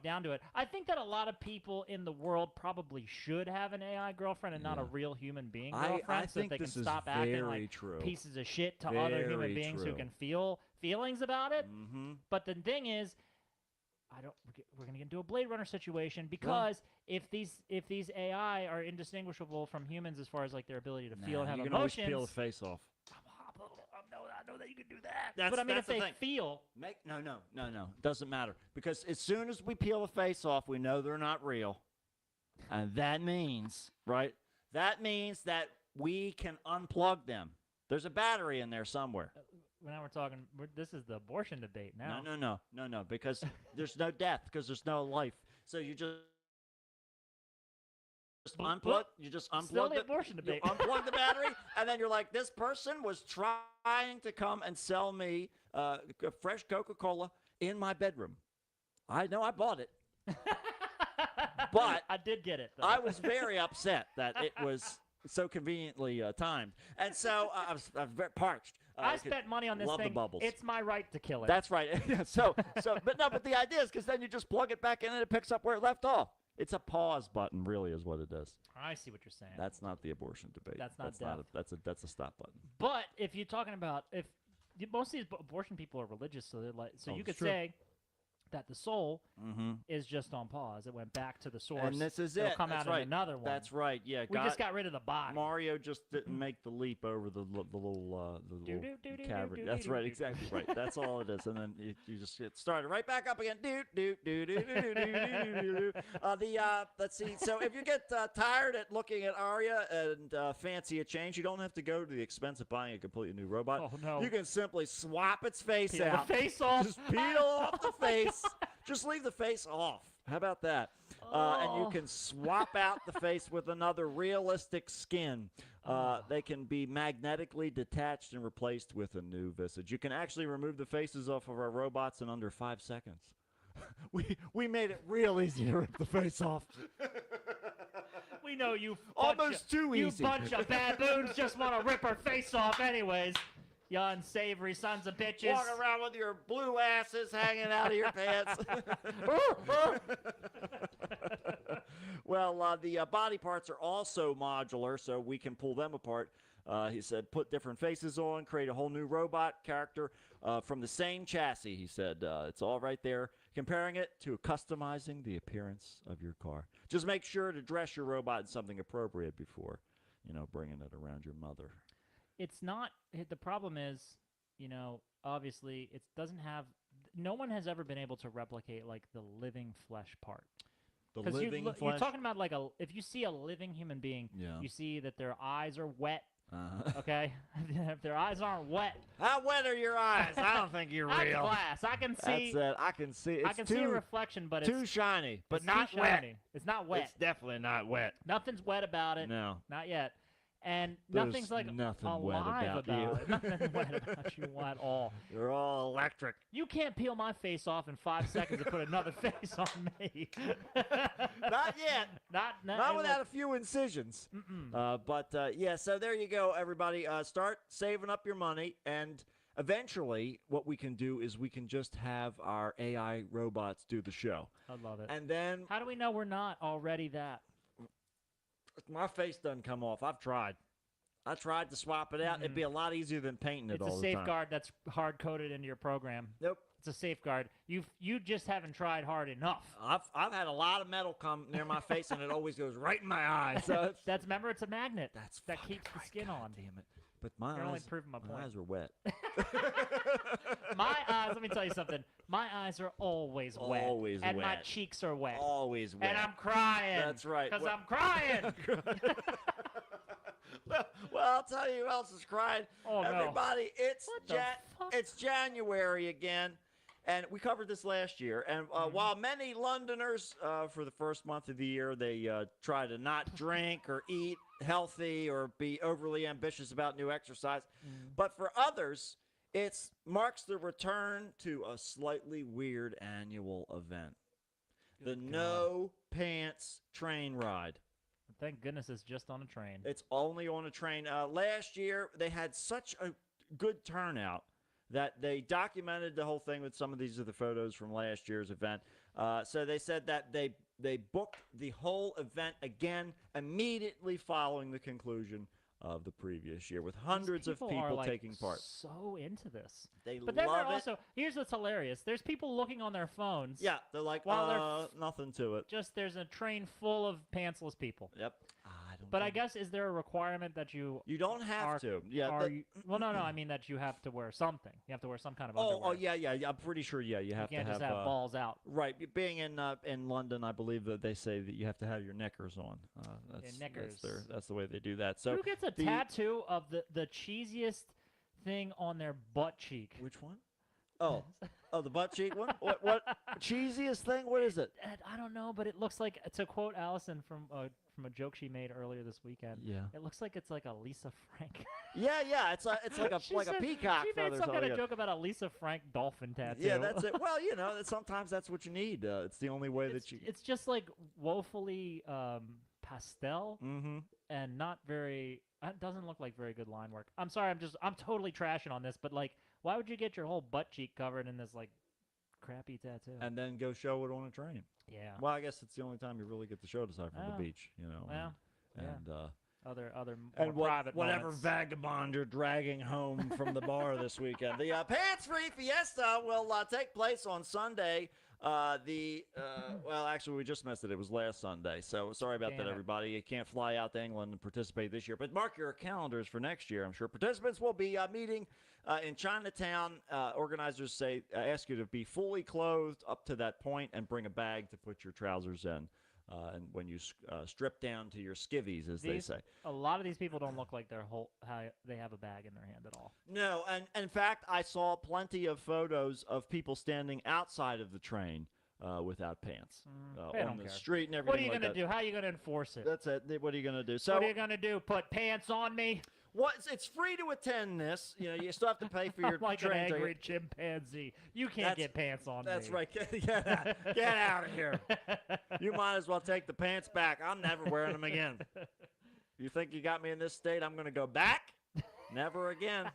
Speaker 1: down to it. I think that a lot of people in the world probably should have an AI girlfriend and not a
Speaker 2: Yeah.
Speaker 1: real human being
Speaker 2: I
Speaker 1: girlfriend, so that
Speaker 2: think
Speaker 1: they can
Speaker 2: this is
Speaker 1: stop acting
Speaker 2: very
Speaker 1: like
Speaker 2: true.
Speaker 1: pieces of shit to other human
Speaker 2: Very
Speaker 1: beings who
Speaker 2: true.
Speaker 1: can feel feelings about it.
Speaker 2: Mm-hmm.
Speaker 1: But the thing is, we're gonna get into a Blade Runner situation because if these AI are indistinguishable from humans as far as like their ability to feel and have
Speaker 2: you can
Speaker 1: emotions,
Speaker 2: always peel the face off.
Speaker 1: I know that you can do that.
Speaker 2: That's-
Speaker 1: but I mean,
Speaker 2: that's
Speaker 1: if
Speaker 2: the
Speaker 1: they
Speaker 2: thing.
Speaker 1: feel,
Speaker 2: No. Doesn't matter. Because as soon as we peel the face off, we know they're not real. And that means, right? That means that we can unplug them. There's a battery in there somewhere.
Speaker 1: now we're talking. This is the abortion debate now.
Speaker 2: No. Because there's no death, because there's no life. So you just unplug. You just
Speaker 1: Still
Speaker 2: unplug
Speaker 1: the abortion debate.
Speaker 2: You unplug the battery, and then you're like, this person was trying to come and sell me fresh Coca-Cola in my bedroom. I know I bought it, but
Speaker 1: I did get it, though.
Speaker 2: I was very upset that it was so conveniently timed, and so I was very parched.
Speaker 1: I spent money on this
Speaker 2: love
Speaker 1: thing.
Speaker 2: the bubbles.
Speaker 1: It's my right to kill it.
Speaker 2: That's right. But the idea is because then you just plug it back in and it picks up where it left off. It's a pause button, really, is what it is.
Speaker 1: I see what you're saying.
Speaker 2: That's not the abortion debate.
Speaker 1: That's not
Speaker 2: that's a stop button.
Speaker 1: But if you're talking about most of these abortion people are religious, so they're like, you could say that the soul is just on pause. It went back to the source.
Speaker 2: And this is
Speaker 1: It'll
Speaker 2: it.
Speaker 1: come
Speaker 2: That's
Speaker 1: out
Speaker 2: right.
Speaker 1: in another one.
Speaker 2: That's right. Yeah.
Speaker 1: We just got rid of the body.
Speaker 2: Mario just didn't make the leap over the little cavern. That's right. Exactly right. That's all it is. And then you just get started right back up again. Let's see. So if you get tired at looking at Arya and fancy a change, you don't have to go to the expense of buying a completely new robot.
Speaker 1: Oh, no.
Speaker 2: You can simply swap its face
Speaker 1: Peel
Speaker 2: out.
Speaker 1: the face off.
Speaker 2: Just peel off the face. Just leave the face off. How about that? And you can swap out the face with another realistic skin. They can be magnetically detached and replaced with a new visage. You can actually remove the faces off of our robots in under 5 seconds. we made it real easy to rip the face off.
Speaker 1: We know you.
Speaker 2: Almost too easy.
Speaker 1: You bunch of baboons just want to rip her face off, anyways. You unsavory sons of bitches.
Speaker 2: Walk around with your blue asses hanging out of your pants. Well, the body parts are also modular, so we can pull them apart. He said, put different faces on, create a whole new robot character from the same chassis, he said. It's all right there, comparing it to customizing the appearance of your car. Just make sure to dress your robot in something appropriate before, bringing it around your mother.
Speaker 1: It's not. The problem is, obviously, it doesn't have. No one has ever been able to replicate like the living flesh part.
Speaker 2: The living flesh.
Speaker 1: You're talking about like if you see a living human being, you see that their eyes are wet. Okay, if their eyes aren't wet,
Speaker 2: how wet are your eyes? I don't think you're
Speaker 1: I'm
Speaker 2: real.
Speaker 1: glass. I can see.
Speaker 2: That's it. I can see. It's
Speaker 1: I can see a reflection, but
Speaker 2: too
Speaker 1: it's
Speaker 2: shiny, but
Speaker 1: it's
Speaker 2: not
Speaker 1: too
Speaker 2: wet.
Speaker 1: shiny. It's not wet.
Speaker 2: It's definitely not wet.
Speaker 1: Nothing's wet about it.
Speaker 2: No.
Speaker 1: Not yet. And
Speaker 2: There's
Speaker 1: nothing's like
Speaker 2: nothing
Speaker 1: alive
Speaker 2: wet about you.
Speaker 1: it. Nothing wet about you at all.
Speaker 2: You're all electric.
Speaker 1: You can't peel my face off in 5 seconds and put another face on me.
Speaker 2: Not yet. Not without a few incisions. Yeah, so there you go, everybody. Start saving up your money, and eventually what we can do is we can just have our AI robots do the show.
Speaker 1: I love it.
Speaker 2: And then
Speaker 1: how do we know we're not already that?
Speaker 2: My face doesn't come off. I've tried. I tried to swap it out. It'd be a lot easier than painting it all the time.
Speaker 1: It's a safeguard that's hard-coded into your program.
Speaker 2: Nope.
Speaker 1: It's a safeguard. You just haven't tried hard enough.
Speaker 2: I've had a lot of metal come near my face, and it always goes right in my eye. So
Speaker 1: remember, it's a magnet. That keeps the skin on.
Speaker 2: Damn it. But my
Speaker 1: You're
Speaker 2: eyes,
Speaker 1: only proving my point.
Speaker 2: eyes are wet.
Speaker 1: My eyes, let me tell you something. My eyes are always wet.
Speaker 2: Always
Speaker 1: and
Speaker 2: wet.
Speaker 1: my cheeks are wet.
Speaker 2: Always wet.
Speaker 1: And I'm crying.
Speaker 2: That's right.
Speaker 1: Because I'm crying.
Speaker 2: Well, I'll tell you who else is crying.
Speaker 1: Oh, no.
Speaker 2: Everybody,
Speaker 1: What the fuck?
Speaker 2: it's January again. And we covered this last year. And while many Londoners, for the first month of the year, they try to not drink or eat healthy or be overly ambitious about new exercise. But for others, it marks the return to a slightly weird annual event. The No Pants Train Ride.
Speaker 1: Thank goodness it's just on a train.
Speaker 2: It's only on a train. Last year, they had such a good turnout that they documented the whole thing with some of these are the photos from last year's event. So they said that they booked the whole event again immediately following the conclusion of the previous year with hundreds of people taking part.
Speaker 1: So into this.
Speaker 2: But then
Speaker 1: they're also, here's what's hilarious. There's people looking on their phones.
Speaker 2: Yeah, they're like,
Speaker 1: while
Speaker 2: nothing to it.
Speaker 1: Just there's a train full of pantsless people.
Speaker 2: Yep.
Speaker 1: But I guess, is there a requirement that you
Speaker 2: don't have to. Yeah.
Speaker 1: Well, no. I mean that you have to wear something. You have to wear some kind of underwear.
Speaker 2: Oh, yeah. I'm pretty sure. Yeah, you have
Speaker 1: you can't
Speaker 2: to
Speaker 1: just have balls out.
Speaker 2: Right. Being in London, I believe that they say that you have to have your knickers on. That's the way they do that. So
Speaker 1: who gets a tattoo of the cheesiest thing on their butt cheek?
Speaker 2: Which one? Oh, the butt cheek one? What cheesiest thing? What is it?
Speaker 1: I don't know, but it looks like, to quote Allison from from a joke she made earlier this weekend.
Speaker 2: Yeah.
Speaker 1: It looks like it's like a Lisa Frank.
Speaker 2: Yeah. It's like a
Speaker 1: She
Speaker 2: like a
Speaker 1: said-
Speaker 2: peacock
Speaker 1: She made
Speaker 2: feather.
Speaker 1: some kind
Speaker 2: something.
Speaker 1: of joke about a Lisa Frank dolphin tattoo.
Speaker 2: Yeah, that's it. Well, sometimes that's what you need. It's the only way that you.
Speaker 1: It's just like woefully pastel
Speaker 2: Mm-hmm.
Speaker 1: and not very. It doesn't look like very good line work. I'm sorry. I'm totally trashing on this, but like, why would you get your whole butt cheek covered in this like crappy tattoo?
Speaker 2: And then go show it on a train.
Speaker 1: Yeah.
Speaker 2: Well, I guess it's the only time you really get to show it aside from
Speaker 1: Well,
Speaker 2: the beach,
Speaker 1: well,
Speaker 2: and
Speaker 1: other
Speaker 2: and
Speaker 1: more private
Speaker 2: whatever
Speaker 1: moments.
Speaker 2: vagabond you're dragging home from the bar this weekend. The Pants Free Fiesta will take place on Sunday. Well, actually, we just missed it. It was last Sunday, so sorry about
Speaker 1: Damn
Speaker 2: that,
Speaker 1: it.
Speaker 2: everybody. You can't fly out to England and participate this year, but mark your calendars for next year. I'm sure participants will be meeting in Chinatown. Organizers say ask you to be fully clothed up to that point and bring a bag to put your trousers in. And when you strip down to your skivvies, as they say.
Speaker 1: A lot of these people don't look like they have a bag in their hand at all.
Speaker 2: No, and in fact, I saw plenty of photos of people standing outside of the train without pants
Speaker 1: They
Speaker 2: on
Speaker 1: don't
Speaker 2: the
Speaker 1: care.
Speaker 2: street and everything.
Speaker 1: What are you
Speaker 2: like
Speaker 1: gonna
Speaker 2: that.
Speaker 1: do? How are you gonna enforce it?
Speaker 2: That's it. What are you gonna do? So
Speaker 1: What are you gonna do? Put pants on me?
Speaker 2: it's free to attend this. You still have to pay for your
Speaker 1: I'm like an
Speaker 2: train
Speaker 1: angry
Speaker 2: ticket.
Speaker 1: chimpanzee. You can't
Speaker 2: That's-
Speaker 1: get pants on
Speaker 2: That's
Speaker 1: me.
Speaker 2: right. Get out of here. You might as well take the pants back. I'm never wearing them again. You think you got me in this state? I'm gonna go back? Never again.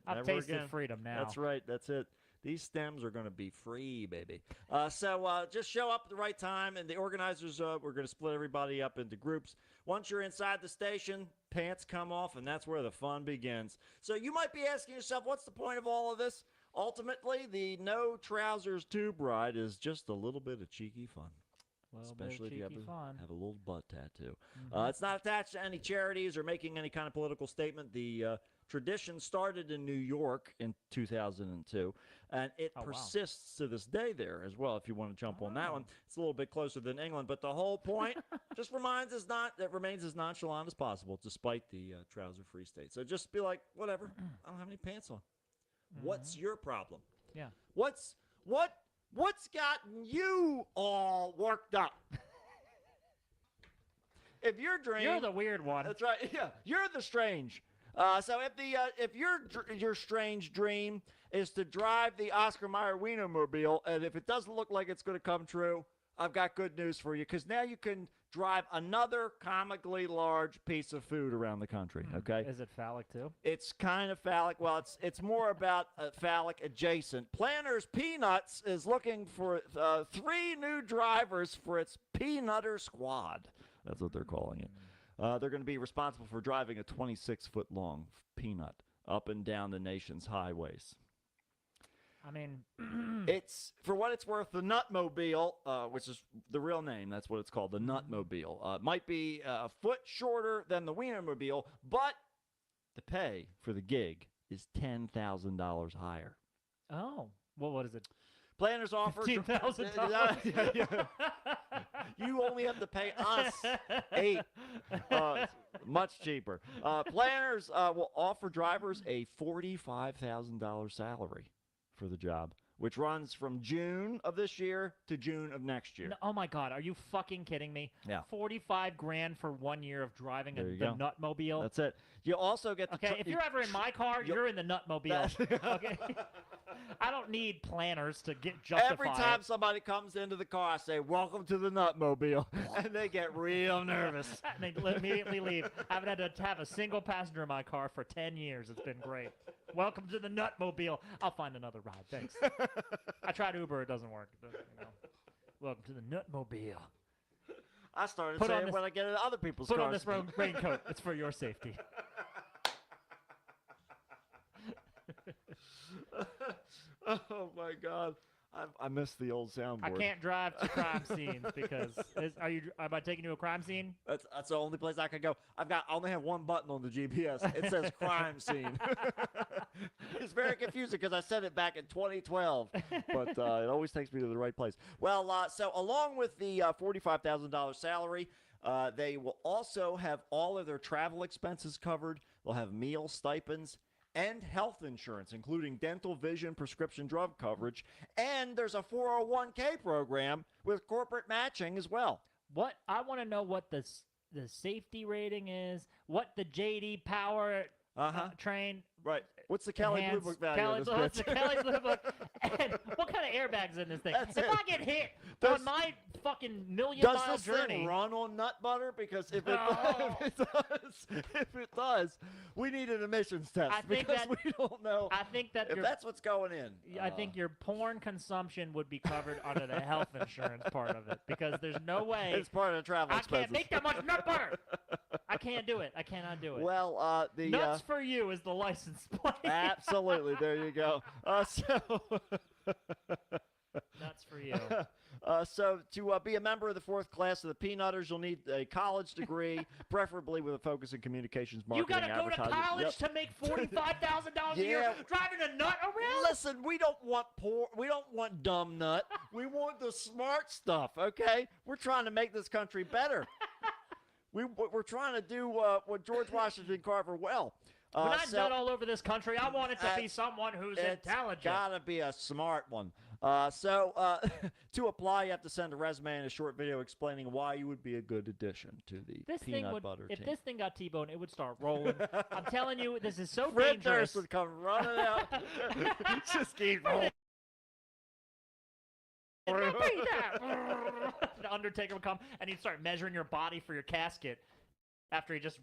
Speaker 1: I've
Speaker 2: Never
Speaker 1: tasted
Speaker 2: again.
Speaker 1: freedom now.
Speaker 2: That's right. That's it. These stems are going to be free, baby. So just show up at the right time, and the organizers, we're going to split everybody up into groups. Once you're inside the station, pants come off, and that's where the fun begins. So you might be asking yourself, what's the point of all of this? Ultimately, the no trousers tube ride is just a little bit of cheeky fun. Especially if you have a little butt tattoo. It's not attached to any charities or making any kind of political statement. The tradition started in New York in 2002, and it persists to this day there as well. If you want to jump on that one, it's a little bit closer than England, but the whole point just remains as nonchalant as possible, despite the trouser-free state. So just be like, whatever. I don't have any pants on. What's your problem?
Speaker 1: Yeah.
Speaker 2: What's gotten you all worked up? If your dream,
Speaker 1: You're the weird one.
Speaker 2: that's right. Yeah, you're the strange. So if your strange dream is to drive the Oscar Mayer Wienermobile, and if it doesn't look like it's going to come true, I've got good news for you, because now you can drive another comically large piece of food around the country. Okay.
Speaker 1: Is it phallic too?
Speaker 2: It's kind of phallic. Well, it's more about phallic adjacent. Planters Peanuts is looking for 3 new drivers for its Peanutter Squad. That's what they're calling it. They're going to be responsible for driving a 26-foot long peanut up and down the nation's highways.
Speaker 1: I mean,
Speaker 2: It's, for what it's worth, the Nutmobile, which is the real name. That's what it's called, the Nutmobile. Might be a foot shorter than the Wienermobile, but the pay for the gig is $10,000 higher.
Speaker 1: oh, well, what is it?
Speaker 2: Planners offer
Speaker 1: $15,000.
Speaker 2: You only have to pay us $8. Much cheaper. Planners will offer drivers a $45,000 salary for the job, which runs from June of this year to June of next year.
Speaker 1: No, oh my God, are you fucking kidding me?
Speaker 2: Yeah.
Speaker 1: 45 grand for 1 year of driving
Speaker 2: There you
Speaker 1: the
Speaker 2: go.
Speaker 1: Nutmobile.
Speaker 2: That's it. You also get the
Speaker 1: Okay, if you're ever in my car, you're in the Nutmobile. Okay, I don't need planners to justify
Speaker 2: every time
Speaker 1: it.
Speaker 2: somebody comes into the car, I say, "Welcome to the Nutmobile," and they get real nervous.
Speaker 1: And they immediately leave. I haven't had to have a single passenger in my car for 10 years. It's been great. Welcome to the Nutmobile. I'll find another ride. Thanks. I tried Uber. It doesn't work. Welcome to the Nutmobile.
Speaker 2: I started
Speaker 1: Put on
Speaker 2: saying
Speaker 1: this-
Speaker 2: when I get in other people's
Speaker 1: Put
Speaker 2: cars.
Speaker 1: on this raincoat. It's for your safety.
Speaker 2: Oh my God, I miss the old soundboard.
Speaker 1: I can't drive to crime scenes because am I taking you to a crime scene?
Speaker 2: That's the only place I could go. I only have one button on the GPS. It says crime scene. It's very confusing because I said it back in 2012, but it always takes me to the right place. Well, so along with the $45,000 salary, they will also have all of their travel expenses covered. They'll have meal stipends and health insurance, including dental, vision, prescription drug coverage. And there's a 401k program with corporate matching as well.
Speaker 1: What I want to know what the safety rating is, what the JD Power train.
Speaker 2: Right. What's the Kelly Blue Book value of this
Speaker 1: What's the
Speaker 2: bitch?
Speaker 1: Kelly Blue Book? And what kind of airbags in this thing?
Speaker 2: That's
Speaker 1: if
Speaker 2: it.
Speaker 1: I get hit
Speaker 2: Does-
Speaker 1: on my fucking
Speaker 2: Does
Speaker 1: million-mile
Speaker 2: this
Speaker 1: journey,
Speaker 2: thing run on nut butter? Because if it,
Speaker 1: Oh.
Speaker 2: if it does, we need an emissions test
Speaker 1: I think
Speaker 2: because
Speaker 1: that-
Speaker 2: we don't know
Speaker 1: I think that
Speaker 2: if
Speaker 1: your
Speaker 2: that's what's going in.
Speaker 1: I think your porn consumption would be covered under the health insurance part of it, because there's no way
Speaker 2: it's part of the travel
Speaker 1: I
Speaker 2: expenses.
Speaker 1: can't make that much nut butter. I can't do it. I cannot do it.
Speaker 2: Well,
Speaker 1: Nuts for you is the license plate.
Speaker 2: absolutely. There you go.
Speaker 1: Nuts for you.
Speaker 2: So to be a member of the 4th class of the Peanutters, you'll need a college degree, preferably with a focus in communications,
Speaker 1: You
Speaker 2: marketing,
Speaker 1: gotta go to
Speaker 2: advertising.
Speaker 1: college
Speaker 2: Yep.
Speaker 1: to make $45,000 a year
Speaker 2: Yeah.
Speaker 1: driving a nut around?
Speaker 2: Listen, we don't want we don't want dumb nut. We want the smart stuff. Okay, we're trying to make this country better. We're trying to do what George Washington Carver well.
Speaker 1: When I
Speaker 2: so
Speaker 1: nut all over this country, I want it to be
Speaker 2: it's-
Speaker 1: someone who's
Speaker 2: it's
Speaker 1: intelligent.
Speaker 2: gotta be a smart one. To apply, you have to send a resume and a short video explaining why you would be a good addition to the
Speaker 1: This thing
Speaker 2: peanut
Speaker 1: would,
Speaker 2: butter
Speaker 1: if
Speaker 2: team.
Speaker 1: this thing got T-boned, it would start rolling. I'm telling you, this is so
Speaker 2: Fred
Speaker 1: dangerous.
Speaker 2: Durst would come running out. Just keep rolling.
Speaker 1: The Undertaker would come and he'd start measuring your body for your casket after he just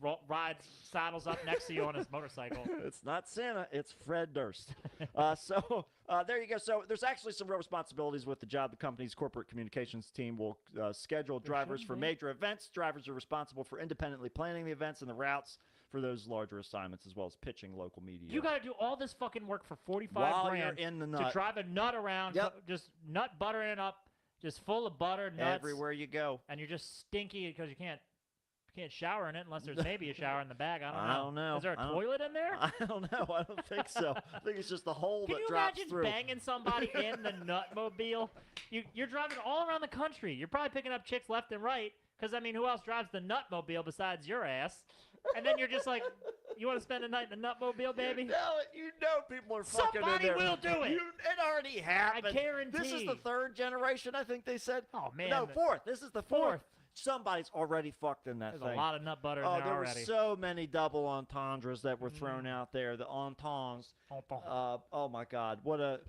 Speaker 1: saddles up next to you on his motorcycle.
Speaker 2: It's not Santa, it's Fred Durst. There you go. So there's actually some real responsibilities with the job. The company's corporate communications team will schedule drivers
Speaker 1: should
Speaker 2: for
Speaker 1: be.
Speaker 2: major events. Drivers are responsible for independently planning the events and the routes for those larger assignments, as well as pitching local media.
Speaker 1: You got to do all this fucking work for 45
Speaker 2: while
Speaker 1: grand
Speaker 2: you're in the
Speaker 1: to
Speaker 2: nut.
Speaker 1: drive a nut around,
Speaker 2: Yep.
Speaker 1: just nut buttering it up, just full of butter, nuts,
Speaker 2: Everywhere you go.
Speaker 1: and you're just stinky because you can't shower in it unless there's maybe a shower in the bag. I
Speaker 2: I don't know.
Speaker 1: Is there a
Speaker 2: I don't-
Speaker 1: toilet in there?
Speaker 2: I don't know. I don't think so. I think it's just the hole
Speaker 1: Can
Speaker 2: that
Speaker 1: you
Speaker 2: drops
Speaker 1: imagine
Speaker 2: through.
Speaker 1: banging somebody in the nutmobile? You're driving all around the country. You're probably picking up chicks left and right because, I mean, who else drives the nutmobile besides your ass? And then you're just like, you want to spend the night in the nutmobile, baby?
Speaker 2: You know people are fucking
Speaker 1: Somebody
Speaker 2: in there.
Speaker 1: will do it.
Speaker 2: It already happened.
Speaker 1: guarantee.
Speaker 2: This is the 3rd generation, I think they said.
Speaker 1: Oh, man.
Speaker 2: No, 4th. This is the 4th.
Speaker 1: Fourth.
Speaker 2: Somebody's already fucked in that
Speaker 1: There's
Speaker 2: thing.
Speaker 1: a lot of nut butter in
Speaker 2: Oh,
Speaker 1: there
Speaker 2: there
Speaker 1: already.
Speaker 2: were so many double entendres that were thrown out there. The entends. Oh my God! What a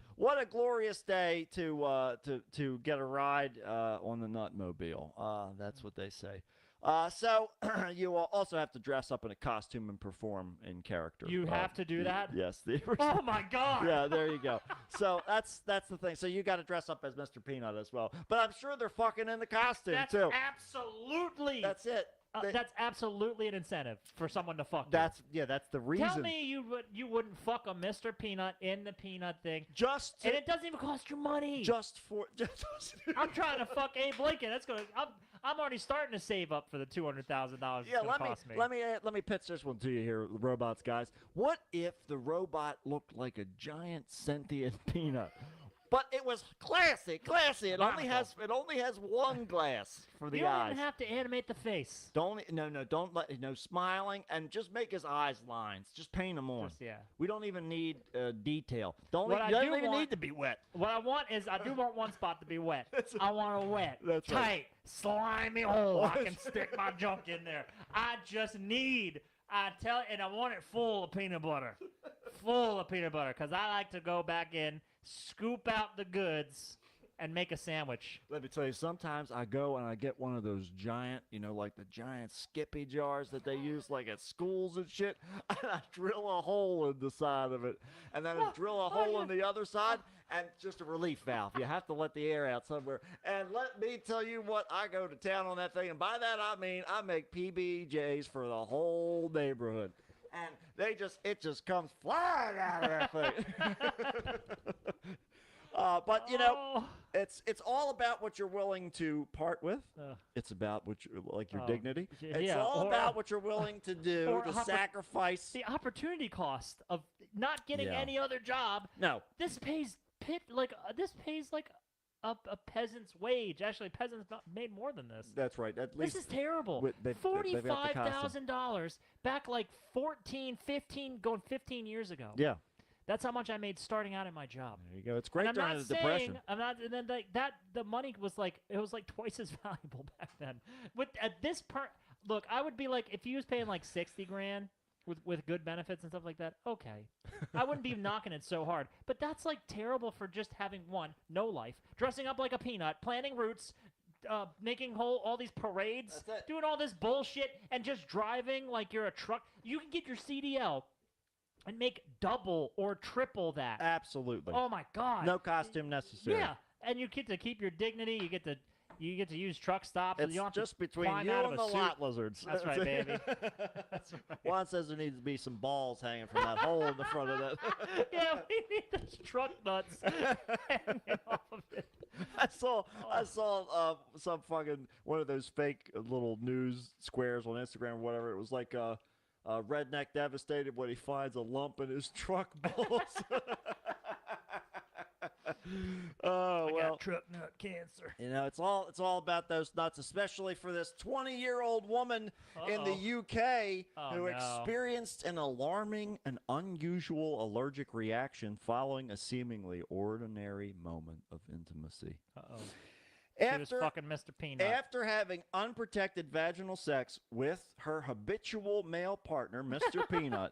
Speaker 2: glorious day to get a ride on the Nutmobile. That's what they say. So you will also have to dress up in a costume and perform in character.
Speaker 1: You have to do that?
Speaker 2: Yes.
Speaker 1: Oh, my God.
Speaker 2: Yeah, there you go. So that's the thing. So you got to dress up as Mr. Peanut as well. But I'm sure they're fucking in the costume
Speaker 1: That's
Speaker 2: too.
Speaker 1: absolutely.
Speaker 2: That's it.
Speaker 1: That's absolutely an incentive for someone to fuck you.
Speaker 2: That's the reason.
Speaker 1: Tell me you wouldn't fuck a Mr. Peanut in the peanut thing,
Speaker 2: Just
Speaker 1: and it doesn't even cost you money.
Speaker 2: just for just.
Speaker 1: I'm trying to fuck Abe Lincoln. I'm already starting to save up for the $200,000.
Speaker 2: Yeah,
Speaker 1: it's gonna cost me.
Speaker 2: let me pitch this one to you here, robots guys. What if the robot looked like a giant sentient peanut? But it was classy. It only has one glass for the
Speaker 1: You don't
Speaker 2: eyes.
Speaker 1: even have to animate the face.
Speaker 2: Don't smiling and just make his eyes lines. Just paint them on.
Speaker 1: Just, yeah.
Speaker 2: We don't even need detail. Don't
Speaker 1: What I
Speaker 2: doesn't
Speaker 1: do
Speaker 2: even
Speaker 1: want-
Speaker 2: need to be wet.
Speaker 1: What I want is I do want one spot to be wet. I want a wet,
Speaker 2: That's right.
Speaker 1: tight, slimy hole. I can stick my junk in there. I just need. And I want it full of peanut butter. Full of peanut butter, because I like to go back in, scoop out the goods, and make a sandwich.
Speaker 2: Let me tell you, sometimes I go and I get one of those giant, like the giant Skippy jars that they use like at schools and shit, and I drill a hole in the side of it, and then I drill a hole in the other side, and just a relief valve. You have to let the air out somewhere. And let me tell you what, I go to town on that thing, and by that I mean I make PBJs for the whole neighborhood. And it just comes flying out of that thing. But
Speaker 1: Oh.
Speaker 2: it's all about what you're willing to part with.
Speaker 1: Ugh.
Speaker 2: It's about what your
Speaker 1: Oh,
Speaker 2: dignity.
Speaker 1: yeah,
Speaker 2: It's all
Speaker 1: or-
Speaker 2: about what you're willing to do
Speaker 1: or
Speaker 2: to sacrifice.
Speaker 1: The opportunity cost of not getting
Speaker 2: Yeah.
Speaker 1: any other job.
Speaker 2: No,
Speaker 1: This pays like a peasant's wage. Actually, peasants made more than this.
Speaker 2: that's right. At
Speaker 1: This
Speaker 2: least
Speaker 1: is terrible.
Speaker 2: they've got the costume.
Speaker 1: $45,000 back like 15 years ago.
Speaker 2: Yeah,
Speaker 1: That's how much I made starting out in my job.
Speaker 2: there you go. It's great
Speaker 1: And I'm
Speaker 2: during
Speaker 1: not
Speaker 2: the
Speaker 1: saying
Speaker 2: depression.
Speaker 1: I'm not. And then the money was like twice as valuable back then. With at this part, Look, I would be like, if he was paying like 60 grand with good benefits and stuff like that, okay. I wouldn't be knocking it so hard. But that's like terrible for just having no life, dressing up like a peanut, planting routes, making all these parades,
Speaker 2: That's it.
Speaker 1: doing all this bullshit, and just driving like you're a truck. You can get your CDL and make double or triple that.
Speaker 2: Absolutely.
Speaker 1: Oh my God.
Speaker 2: No costume necessary.
Speaker 1: Yeah, and you get to keep your dignity. You get to use truck stops.
Speaker 2: It's
Speaker 1: you don't have
Speaker 2: just
Speaker 1: to
Speaker 2: between
Speaker 1: climb
Speaker 2: you
Speaker 1: out
Speaker 2: and
Speaker 1: of
Speaker 2: the
Speaker 1: a suit.
Speaker 2: lot lizards.
Speaker 1: That's right, baby. That's right.
Speaker 2: Juan says there needs to be some balls hanging from that hole in the front of that.
Speaker 1: Yeah, we need those truck nuts hanging off of it.
Speaker 2: I saw some fucking one of those fake little news squares on Instagram or whatever. It was like redneck devastated when he finds a lump in his truck balls. Oh
Speaker 1: I
Speaker 2: well,
Speaker 1: got truck nut cancer.
Speaker 2: you know it's all about those nuts, especially for this 20-year-old woman in the UK who
Speaker 1: no.
Speaker 2: experienced an alarming and unusual allergic reaction following a seemingly ordinary moment of intimacy.
Speaker 1: Uh-oh. She was fucking Mr. Peanut.
Speaker 2: After having unprotected vaginal sex with her habitual male partner, Mr. Peanut,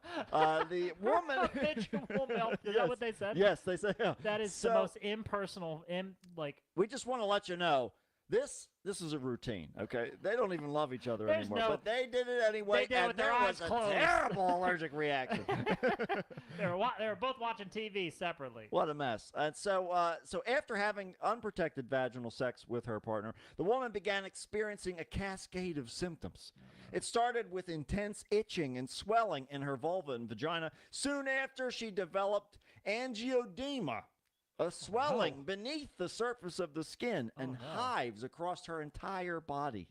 Speaker 2: the woman...
Speaker 1: Habitual male. Is that
Speaker 2: Yes.
Speaker 1: what they said?
Speaker 2: Yes, they say. Yeah.
Speaker 1: That is the most impersonal,
Speaker 2: We just want to let you know, this is a routine, okay? They don't even love each other
Speaker 1: There's
Speaker 2: anymore,
Speaker 1: no-
Speaker 2: but they did it anyway,
Speaker 1: They did it
Speaker 2: and
Speaker 1: with their
Speaker 2: there
Speaker 1: eyes
Speaker 2: was a
Speaker 1: closed.
Speaker 2: terrible allergic reaction.
Speaker 1: they were both watching TV separately.
Speaker 2: What a mess. And so after having unprotected vaginal sex with her partner, the woman began experiencing a cascade of symptoms. It started with intense itching and swelling in her vulva and vagina. Soon after, she developed angioedema, a swelling beneath the surface of the skin, and hives across her entire body.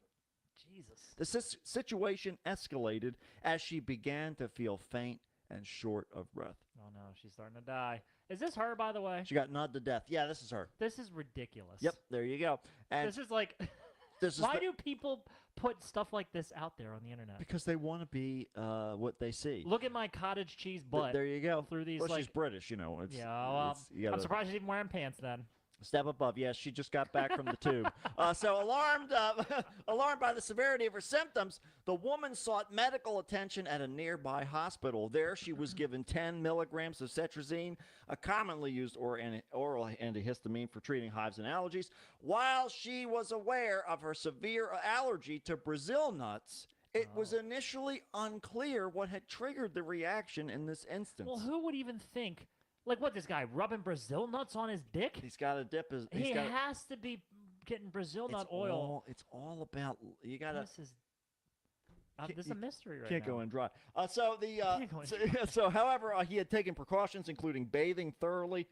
Speaker 1: Jesus.
Speaker 2: The situation escalated as she began to feel faint and short of breath.
Speaker 1: Oh no, she's starting to die. Is this her, by the way?
Speaker 2: She got knocked to death. Yeah, this is her.
Speaker 1: This is ridiculous.
Speaker 2: Yep, there you go. And
Speaker 1: This is like,
Speaker 2: this is
Speaker 1: why do people put stuff like this out there on the internet?
Speaker 2: because they want to be what they see.
Speaker 1: Look at my cottage cheese butt.
Speaker 2: There you go.
Speaker 1: through these,
Speaker 2: well,
Speaker 1: like-
Speaker 2: she's British, you know. It's,
Speaker 1: Yeah, well,
Speaker 2: you
Speaker 1: I'm
Speaker 2: gotta
Speaker 1: surprised she's even wearing pants then.
Speaker 2: step above. Yes, she just got back from the tube. So alarmed by the severity of her symptoms, the woman sought medical attention at a nearby hospital. There, she was given 10 milligrams of cetrizine, a commonly used oral antihistamine for treating hives and allergies. While she was aware of her severe allergy to Brazil nuts, it was initially unclear what had triggered the reaction in this instance.
Speaker 1: Well, who would even think? Like, what, this guy rubbing Brazil nuts on his dick?
Speaker 2: He's got to dip his.
Speaker 1: He has to be getting Brazil nut oil.
Speaker 2: It's all about. You got to.
Speaker 1: This is a mystery right
Speaker 2: Can't
Speaker 1: now.
Speaker 2: go in dry.
Speaker 1: Can't go in
Speaker 2: So, however, he had taken precautions, including bathing thoroughly,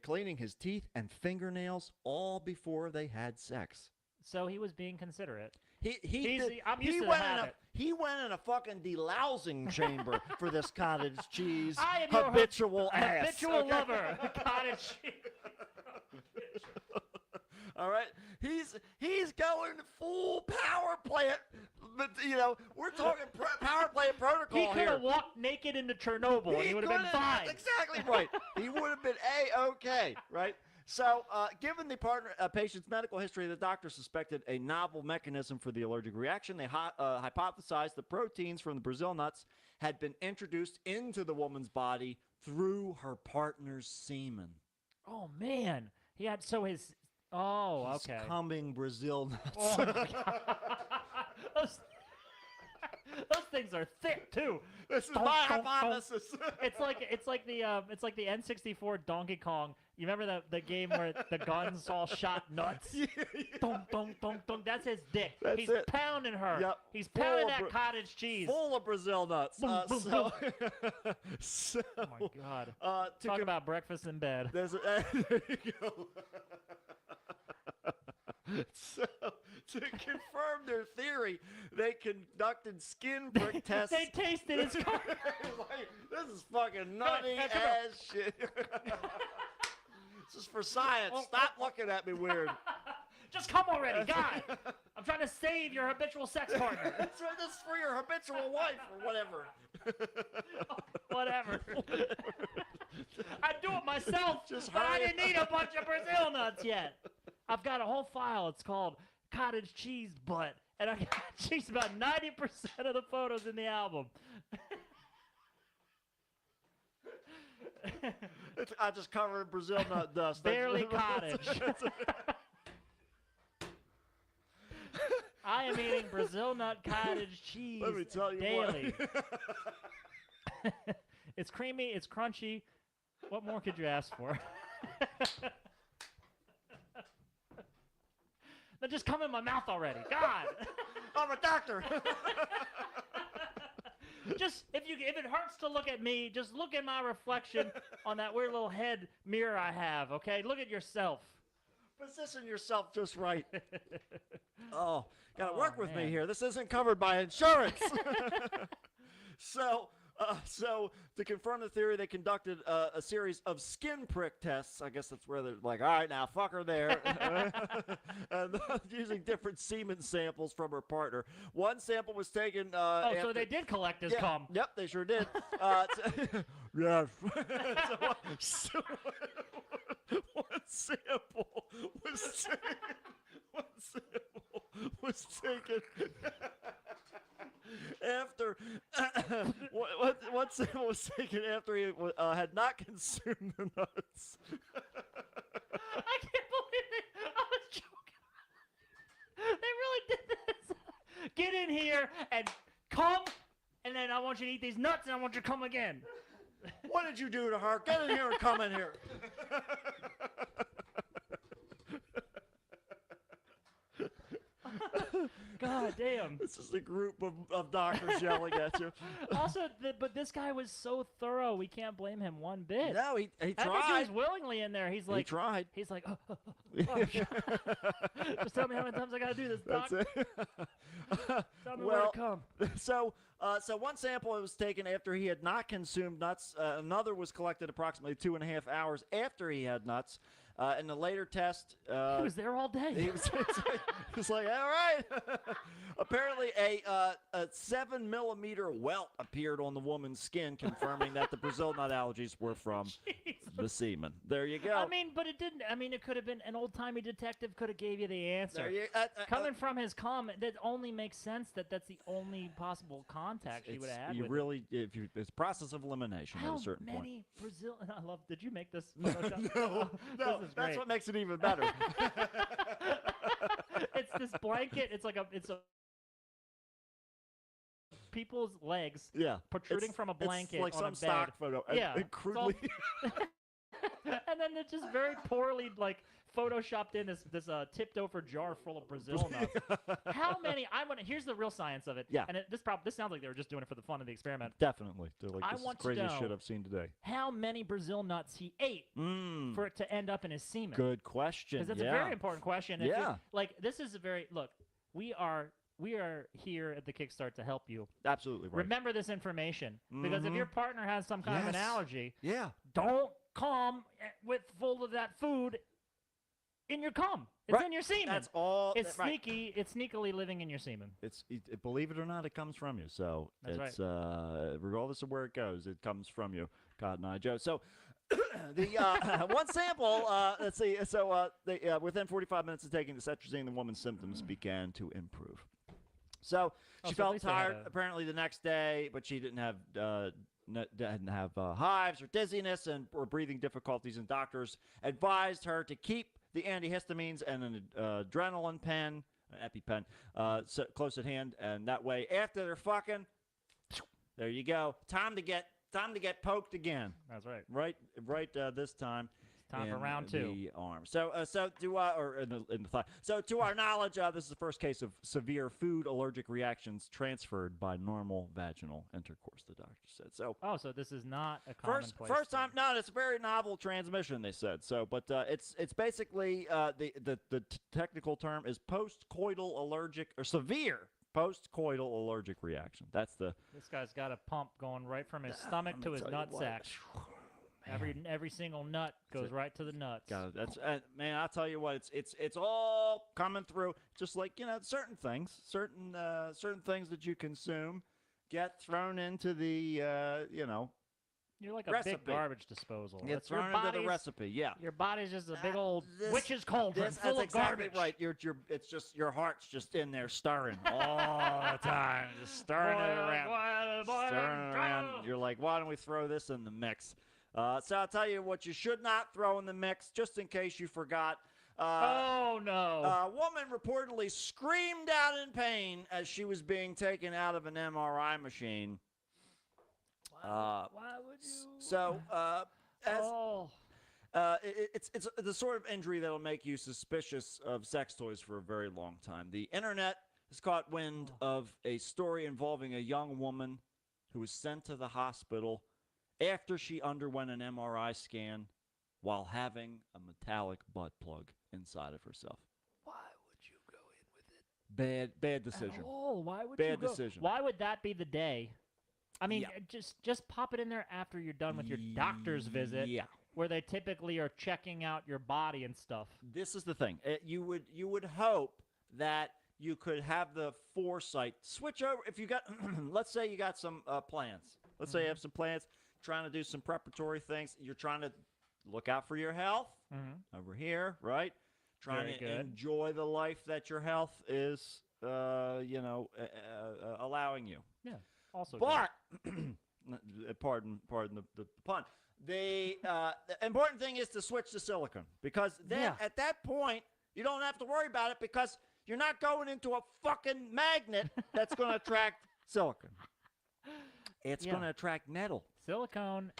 Speaker 2: cleaning his teeth and fingernails, all before they had sex.
Speaker 1: So he was being considerate.
Speaker 2: I'm
Speaker 1: used to the habit.
Speaker 2: He went in a fucking delousing chamber for this cottage cheese
Speaker 1: I am your
Speaker 2: habitual ass.
Speaker 1: habitual
Speaker 2: okay?
Speaker 1: lover. Cottage cheese.
Speaker 2: All right, he's going full power plant. But we're talking power plant protocol
Speaker 1: He could
Speaker 2: here.
Speaker 1: have walked naked into Chernobyl and he would have been
Speaker 2: could've-
Speaker 1: fine.
Speaker 2: That's exactly right. He would have been A-okay, right? So, given the patient's medical history, the doctor suspected a novel mechanism for the allergic reaction. They hypothesized the proteins from the Brazil nuts had been introduced into the woman's body through her partner's semen.
Speaker 1: Oh man, he had his. Oh,
Speaker 2: He's
Speaker 1: okay.
Speaker 2: coming Brazil nuts.
Speaker 1: Oh my God. Those things are thick too.
Speaker 2: This is
Speaker 1: Dunk,
Speaker 2: my
Speaker 1: dunk, dunk.
Speaker 2: hypothesis.
Speaker 1: It's like the N64 Donkey Kong. You remember the game where the guns all shot nuts?
Speaker 2: Yeah.
Speaker 1: Dunk, dunk, dunk, dunk. That's his dick.
Speaker 2: That's
Speaker 1: He's
Speaker 2: it.
Speaker 1: pounding her.
Speaker 2: Yep.
Speaker 1: He's
Speaker 2: Full
Speaker 1: pounding
Speaker 2: of
Speaker 1: that cottage cheese.
Speaker 2: Full of Brazil nuts.
Speaker 1: Boom, boom,
Speaker 2: so,
Speaker 1: Oh my God.
Speaker 2: to
Speaker 1: Talk about breakfast in bed.
Speaker 2: There's there you go. So, to confirm their theory, they conducted skin prick tests.
Speaker 1: They tasted his car.
Speaker 2: Like, this is fucking nutty
Speaker 1: Come on.
Speaker 2: as shit. This is for science. Stop looking at me weird.
Speaker 1: Just come already, God. I'm trying to save your habitual sex partner.
Speaker 2: That's right. This is for your habitual wife or whatever.
Speaker 1: Whatever. I'd do it myself,
Speaker 2: Just
Speaker 1: but I
Speaker 2: hurry
Speaker 1: didn't eat a bunch of Brazil nuts yet. I've got a whole file. It's called Cottage Cheese Butt, and I she's about 90% of the photos in the album.
Speaker 2: I just covered in Brazil nut dust.
Speaker 1: Barely cottage. I am eating Brazil nut cottage cheese
Speaker 2: Let me tell you
Speaker 1: daily.
Speaker 2: what.
Speaker 1: It's creamy. It's crunchy. What more could you ask for? Now just come in my mouth already. God.
Speaker 2: I'm a doctor.
Speaker 1: Just if it hurts to look at me, just look at my reflection on that weird little head mirror I have. Okay, look at yourself.
Speaker 2: Position yourself just right. Oh, gotta
Speaker 1: Oh,
Speaker 2: work with me
Speaker 1: man.
Speaker 2: here. This isn't covered by insurance. So to confirm the theory, they conducted a series of skin prick tests. I guess that's where they're like, all right, now fuck her there. And using different semen samples from her partner. One sample was taken.
Speaker 1: Oh, so
Speaker 2: after-
Speaker 1: they did collect his
Speaker 2: yeah,
Speaker 1: cum.
Speaker 2: Yep, they sure did. Yes. So one sample was taken. One sample was taken after what sample was taken after he had not consumed the nuts.
Speaker 1: I can't believe it. I was joking. They really did this. Get in here and come, and then I want you to eat these nuts, and I want you to come again.
Speaker 2: What did you do to her? Get in here and come in here.
Speaker 1: God damn.
Speaker 2: This is a group of doctors yelling at you.
Speaker 1: Also, but this guy was so thorough. We can't blame him one bit.
Speaker 2: No, he
Speaker 1: I think he
Speaker 2: tried.
Speaker 1: was willingly in there. He's
Speaker 2: He
Speaker 1: like,
Speaker 2: tried.
Speaker 1: he's like, oh, just tell me how many times I gotta do this, doc.
Speaker 2: That's it.
Speaker 1: Tell me where
Speaker 2: Well,
Speaker 1: to come.
Speaker 2: So one sample was taken after he had not consumed nuts. Another was collected approximately 2.5 hours after he had nuts. In the later test,
Speaker 1: He was there all day.
Speaker 2: he was like, all right. Apparently, a 7-millimeter welt appeared on the woman's skin, confirming that the Brazil nut allergies were from the semen. There you go.
Speaker 1: I mean, but it didn't. I mean, it could have been an old-timey detective could have gave you the answer.
Speaker 2: there you,
Speaker 1: Coming from his comment, that only makes sense that that's the only possible contact she would have had
Speaker 2: you
Speaker 1: with
Speaker 2: really, if you, it's process of elimination
Speaker 1: How
Speaker 2: at a certain point.
Speaker 1: many Brazil? And I love. Did you make this? Photoshop?
Speaker 2: No,
Speaker 1: This is
Speaker 2: that's
Speaker 1: great.
Speaker 2: what makes it even better.
Speaker 1: It's this blanket. It's a people's legs
Speaker 2: Yeah,
Speaker 1: protruding from a blanket
Speaker 2: It's like
Speaker 1: on
Speaker 2: some
Speaker 1: a bed.
Speaker 2: stock photo. and-
Speaker 1: Yeah,
Speaker 2: and
Speaker 1: it's all-
Speaker 2: crudely.
Speaker 1: And then it's just very poorly like photoshopped in this tipped over jar full of Brazil nuts. How many? I want. Here's the real science of it.
Speaker 2: Yeah.
Speaker 1: And this sounds like they were just doing it for the fun of the experiment.
Speaker 2: Definitely. They're like,
Speaker 1: I
Speaker 2: this is
Speaker 1: want
Speaker 2: the
Speaker 1: to
Speaker 2: craziest shit
Speaker 1: know-
Speaker 2: I've seen today.
Speaker 1: How many Brazil nuts he ate for it to end up in his semen?
Speaker 2: Good question.
Speaker 1: Because that's
Speaker 2: yeah.
Speaker 1: a very important question. If you-
Speaker 2: Yeah.
Speaker 1: like this is a very look. We are here at the Kickstart to help you.
Speaker 2: Absolutely right.
Speaker 1: Remember this information because if
Speaker 2: Mhm.
Speaker 1: your partner has some kind of an
Speaker 2: Yes.
Speaker 1: allergy,
Speaker 2: Yeah.
Speaker 1: don't come with full of that food in your cum. It's
Speaker 2: Right.
Speaker 1: in your semen.
Speaker 2: That's all.
Speaker 1: It's
Speaker 2: right.
Speaker 1: sneaky. It's sneakily living in your semen.
Speaker 2: Believe it or not, it comes from you. So
Speaker 1: That's
Speaker 2: it's regardless of where it goes, it comes from you. Cotton Eye Joe. So the one sample. Let's see. So within 45 minutes of taking the cetrizine, the woman's symptoms began to improve. So
Speaker 1: Oh,
Speaker 2: she
Speaker 1: so at
Speaker 2: felt
Speaker 1: least they had
Speaker 2: tired
Speaker 1: a-
Speaker 2: apparently the next day, but she didn't have hives or dizziness or breathing difficulties, and doctors advised her to keep the antihistamines and an adrenaline pen, an EpiPen, close at hand, and that way after they're fucking, there you go. Time to get poked again.
Speaker 1: That's right.
Speaker 2: Right. This time.
Speaker 1: Time for
Speaker 2: in
Speaker 1: round two.
Speaker 2: The arm. So or in the thigh. So to our knowledge, this is the first case of severe food allergic reactions transferred by normal vaginal intercourse. The doctor said. So
Speaker 1: Oh, so this is not a commonplace.
Speaker 2: first time. No, it's a very novel transmission. They said so, but it's basically the technical term is postcoital allergic or severe postcoital allergic reaction. That's the
Speaker 1: This guy's got a pump going right from his stomach to his nutsack. Every single nut goes right to the nuts.
Speaker 2: God, that's man. I'll tell you what, it's all coming through. Just like certain things that you consume get thrown into the
Speaker 1: You're like a
Speaker 2: recipe.
Speaker 1: big garbage disposal.
Speaker 2: It's
Speaker 1: It's your
Speaker 2: thrown into the
Speaker 1: body's-
Speaker 2: recipe. Yeah.
Speaker 1: Your body's just a big old
Speaker 2: This-
Speaker 1: witch's cauldron
Speaker 2: That's
Speaker 1: full of
Speaker 2: exactly
Speaker 1: garbage.
Speaker 2: right. It's just your heart's just in there stirring all the time, just stirring it around, stirring it around. You're like, why don't we throw this in the mix? So I'll tell you what you should not throw in the mix, just in case you forgot.
Speaker 1: Oh no!
Speaker 2: A woman reportedly screamed out in pain as she was being taken out of an MRI machine.
Speaker 1: Why would you?
Speaker 2: So,
Speaker 1: Oh.
Speaker 2: it's the sort of injury that'll make you suspicious of sex toys for a very long time. The internet has caught wind of a story involving a young woman who was sent to the hospital after she underwent an MRI scan while having a metallic butt plug inside of herself.
Speaker 1: Why would you go in with it?
Speaker 2: Bad decision.
Speaker 1: Oh, why would
Speaker 2: Bad
Speaker 1: you go?
Speaker 2: decision.
Speaker 1: Why would that be the day? I mean,
Speaker 2: Yeah.
Speaker 1: just pop it in there after you're done with your doctor's visit,
Speaker 2: Yeah.
Speaker 1: where they typically are checking out your body and stuff.
Speaker 2: This is the thing. You would hope that you could have the foresight switch over if you got let's say you got some plans. Let's say you have some plans, trying to do some preparatory things. You're trying to look out for your health over here, right? Trying
Speaker 1: Very
Speaker 2: to
Speaker 1: good.
Speaker 2: enjoy the life that your health is allowing you.
Speaker 1: Yeah. Also,
Speaker 2: But pardon the pun. The important thing is to switch to silicone, because then at that point you don't have to worry about it, because you're not going into a fucking magnet that's going to attract silicone. It's going to attract metal.
Speaker 1: silicone.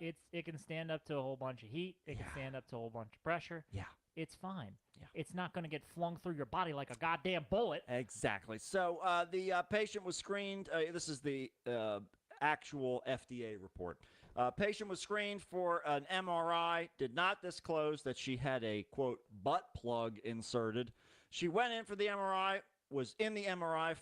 Speaker 1: It can stand up to a whole bunch of heat. It can stand up to a whole bunch of pressure.
Speaker 2: Yeah.
Speaker 1: It's fine.
Speaker 2: Yeah.
Speaker 1: It's not going to get flung through your body like a goddamn bullet.
Speaker 2: Exactly. So the patient was screened. This is the actual FDA report. Patient was screened for an MRI, did not disclose that she had a, quote, butt plug inserted. She went in for the MRI, was in the MRI,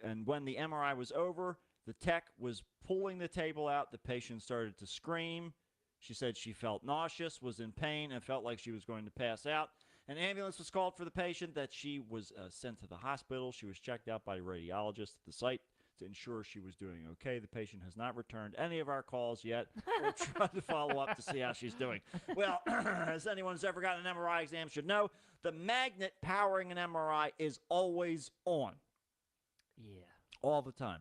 Speaker 2: and when the MRI was over, the tech was pulling the table out. The patient started to scream. She said she felt nauseous, was in pain, and felt like she was going to pass out. An ambulance was called for the patient. That she was sent to the hospital. She was checked out by a radiologist at the site to ensure she was doing okay. The patient has not returned any of our calls yet. We'll try to follow up to see how she's doing. Well, as anyone who's ever gotten an MRI exam should know, the magnet powering an MRI is always on.
Speaker 1: Yeah.
Speaker 2: All the time.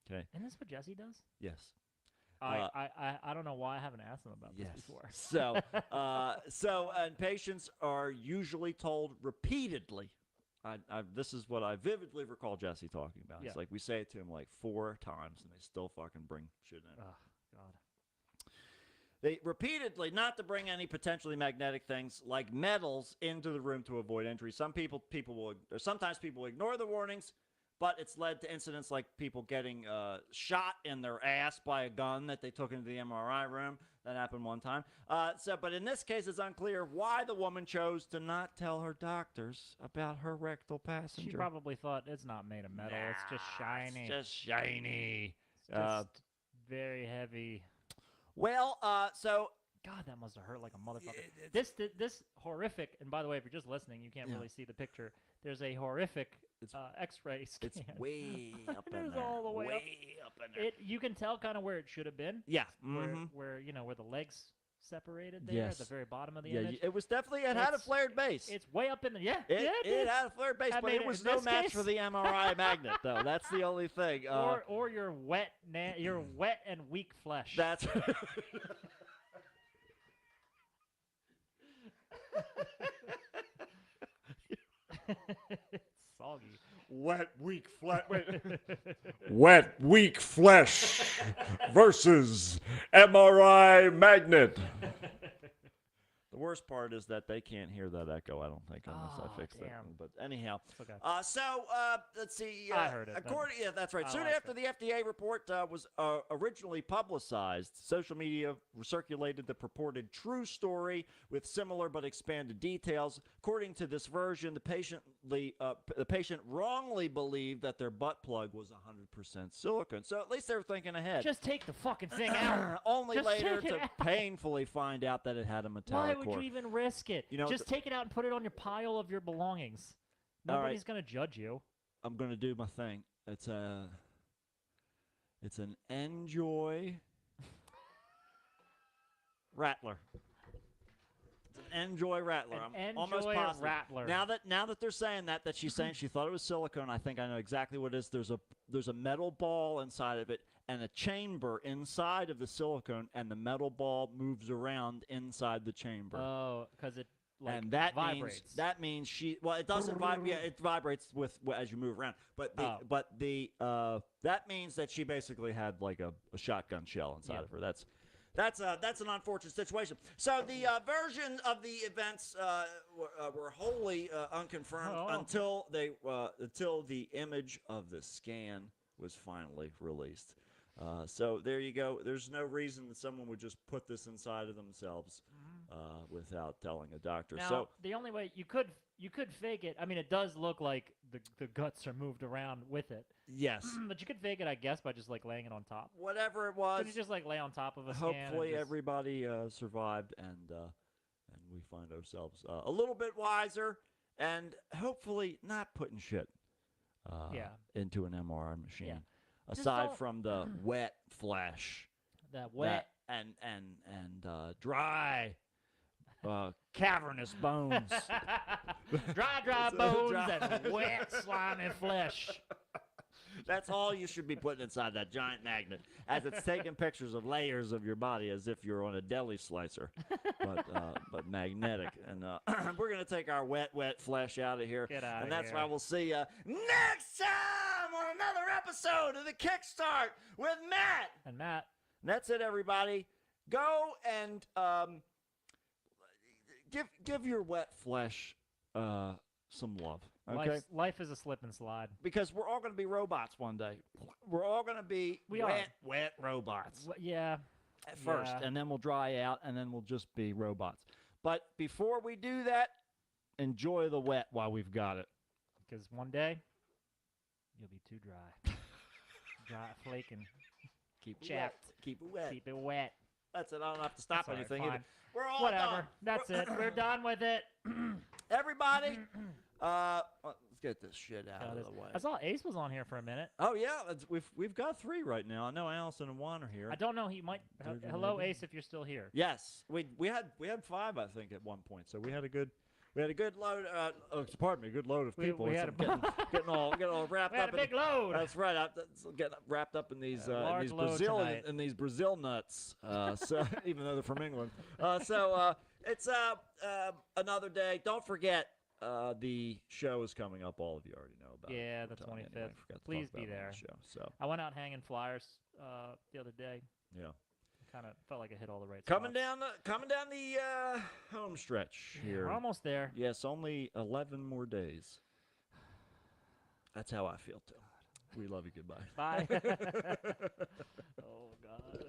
Speaker 2: Okay.
Speaker 1: Isn't this what Jesse does?
Speaker 2: Yes.
Speaker 1: I don't know why I haven't asked him about this before.
Speaker 2: So and patients are usually told repeatedly. This is what I vividly recall Jesse talking about.
Speaker 1: Yeah.
Speaker 2: It's like we say it to him like 4 times, and they still fucking bring shit in.
Speaker 1: Oh, God.
Speaker 2: They repeatedly, not to bring any potentially magnetic things like metals into the room to avoid injury. Sometimes people will ignore the warnings, but it's led to incidents like people getting shot in their ass by a gun that they took into the MRI room. That happened one time. But in this case, it's unclear why the woman chose to not tell her doctors about her rectal passenger.
Speaker 1: She probably thought it's not made of metal. It's just shiny.
Speaker 2: It's just shiny.
Speaker 1: It's just very heavy.
Speaker 2: Well, so
Speaker 1: God, that must have hurt like a motherfucker. This horrific, and by the way, if you're just listening, you can't really see the picture. There's a horrific X-ray scan.
Speaker 2: it's way up in
Speaker 1: It's
Speaker 2: there.
Speaker 1: all the way
Speaker 2: up in there.
Speaker 1: You can tell kind of where it should have been.
Speaker 2: Yeah.
Speaker 1: Where the legs separated there at the very bottom of the image.
Speaker 2: It was definitely, it had a flared base.
Speaker 1: It's way up in the,
Speaker 2: It had a flared base,
Speaker 1: I
Speaker 2: but
Speaker 1: mean,
Speaker 2: it was
Speaker 1: in
Speaker 2: no
Speaker 1: this
Speaker 2: match
Speaker 1: case-
Speaker 2: for the MRI magnet, though. That's the only thing.
Speaker 1: or your wet and weak flesh.
Speaker 2: That's
Speaker 1: It's soggy.
Speaker 2: wet, weak flesh.
Speaker 3: Wet, weak flesh versus MRI magnet.
Speaker 2: The worst part is that they can't hear that echo, I don't think, unless I fix that.
Speaker 1: damn.
Speaker 2: But anyhow.
Speaker 1: It's okay.
Speaker 2: Let's see.
Speaker 1: I heard it.
Speaker 2: Yeah, that's right.
Speaker 1: I
Speaker 2: Soon
Speaker 1: liked
Speaker 2: after the FDA report was originally publicized, social media circulated the purported true story with similar but expanded details. According to this version, the patient wrongly believed that their butt plug was 100% silicone. So at least they were thinking ahead.
Speaker 1: Just take the fucking thing out.
Speaker 2: Only
Speaker 1: Just
Speaker 2: later
Speaker 1: take it
Speaker 2: to
Speaker 1: out.
Speaker 2: painfully find out that it had a metallic
Speaker 1: Why would
Speaker 2: core.
Speaker 1: you even risk it?
Speaker 2: You know,
Speaker 1: just take it out and put it on your pile of your belongings.
Speaker 2: All right.
Speaker 1: Nobody's gonna judge you.
Speaker 2: I'm gonna do my thing. It's an Enjoy Rattler. It's an Enjoy Rattler.
Speaker 1: An
Speaker 2: I'm almost
Speaker 1: Enjoy
Speaker 2: positive.
Speaker 1: Rattler.
Speaker 2: Now that they're saying that she's saying she thought it was silicone, I think I know exactly what it is. There's a metal ball inside of it and a chamber inside of the silicone, and the metal ball moves around inside the chamber.
Speaker 1: Oh, because it
Speaker 2: and that
Speaker 1: vibrates.
Speaker 2: means it doesn't vibrate. Yeah, it vibrates as you move around. But that means that she basically had like a shotgun shell inside of her. That's an unfortunate situation. So the version of the events were wholly unconfirmed until the image of the scan was finally released. So there you go. There's no reason that someone would just put this inside of themselves without telling a doctor.
Speaker 1: Now,
Speaker 2: so
Speaker 1: the only way you could fake it. I mean, it does look like the guts are moved around with it.
Speaker 2: yes,
Speaker 1: But you could fake it, I guess, by just like laying it on top.
Speaker 2: whatever it was.
Speaker 1: Could you just like lay on top of a scan?
Speaker 2: Hopefully
Speaker 1: and just...
Speaker 2: everybody survived, and we find ourselves a little bit wiser, and hopefully not putting shit into an MRI machine.
Speaker 1: Yeah.
Speaker 2: Aside from the wet flesh,
Speaker 1: that wet
Speaker 2: and dry, cavernous bones,
Speaker 1: dry bones and wet slimy flesh.
Speaker 2: That's all you should be putting inside that giant magnet, as it's taking pictures of layers of your body as if you're on a deli slicer, but magnetic. And we're gonna take our wet flesh out of here,
Speaker 1: Get out
Speaker 2: and
Speaker 1: of
Speaker 2: that's
Speaker 1: here.
Speaker 2: why we'll see you next time on another episode of the Kickstart with Matt.
Speaker 1: And Matt,
Speaker 2: And that's it, everybody. Go and give your wet flesh some love. Okay.
Speaker 1: life is a slip and slide.
Speaker 2: Because we're all going to be robots one day. We're all going to be wet robots
Speaker 1: Yeah.
Speaker 2: at first,
Speaker 1: Yeah.
Speaker 2: and then we'll dry out, and then we'll just be robots. But before we do that, enjoy the wet while we've got it.
Speaker 1: Because one day, you'll be too dry. Dry, flaking.
Speaker 2: Keep it
Speaker 1: Chapped.
Speaker 2: wet. Keep it wet.
Speaker 1: Keep it wet.
Speaker 2: That's it. I don't have to stop
Speaker 1: Sorry,
Speaker 2: anything.
Speaker 1: fine.
Speaker 2: Either. We're all
Speaker 1: Whatever.
Speaker 2: done.
Speaker 1: That's it. We're done with it.
Speaker 2: Everybody, let's get this shit out of the way.
Speaker 1: I saw Ace was on here for a minute.
Speaker 2: Oh yeah, we've got 3 right now. I know Allison and Juan are here.
Speaker 1: I don't know. He might. Hello, Ace, if you're still here.
Speaker 2: Yes, we had 5, I think, at one point. So we had a good load. Pardon me, a good load of people.
Speaker 1: we had
Speaker 2: getting all wrapped
Speaker 1: We had
Speaker 2: up.
Speaker 1: a big load.
Speaker 2: That's right. Getting wrapped up in these
Speaker 1: large load tonight.
Speaker 2: Brazil nuts. So even though they're from England. It's another day. Don't forget. The show is coming up. All of you already know about it.
Speaker 1: Yeah, the
Speaker 2: We're telling you
Speaker 1: 25th.
Speaker 2: anyway. Forgot to
Speaker 1: Please
Speaker 2: talk
Speaker 1: be
Speaker 2: about it on
Speaker 1: there.
Speaker 2: the show, so
Speaker 1: I went out hanging flyers the other day.
Speaker 2: yeah.
Speaker 1: Kind of felt like I hit all the right
Speaker 2: Coming
Speaker 1: spots.
Speaker 2: down the home stretch here.
Speaker 1: We're almost there.
Speaker 2: Yes, only 11 more days. That's how I feel too. We love you. Goodbye.
Speaker 1: Bye. Oh, God.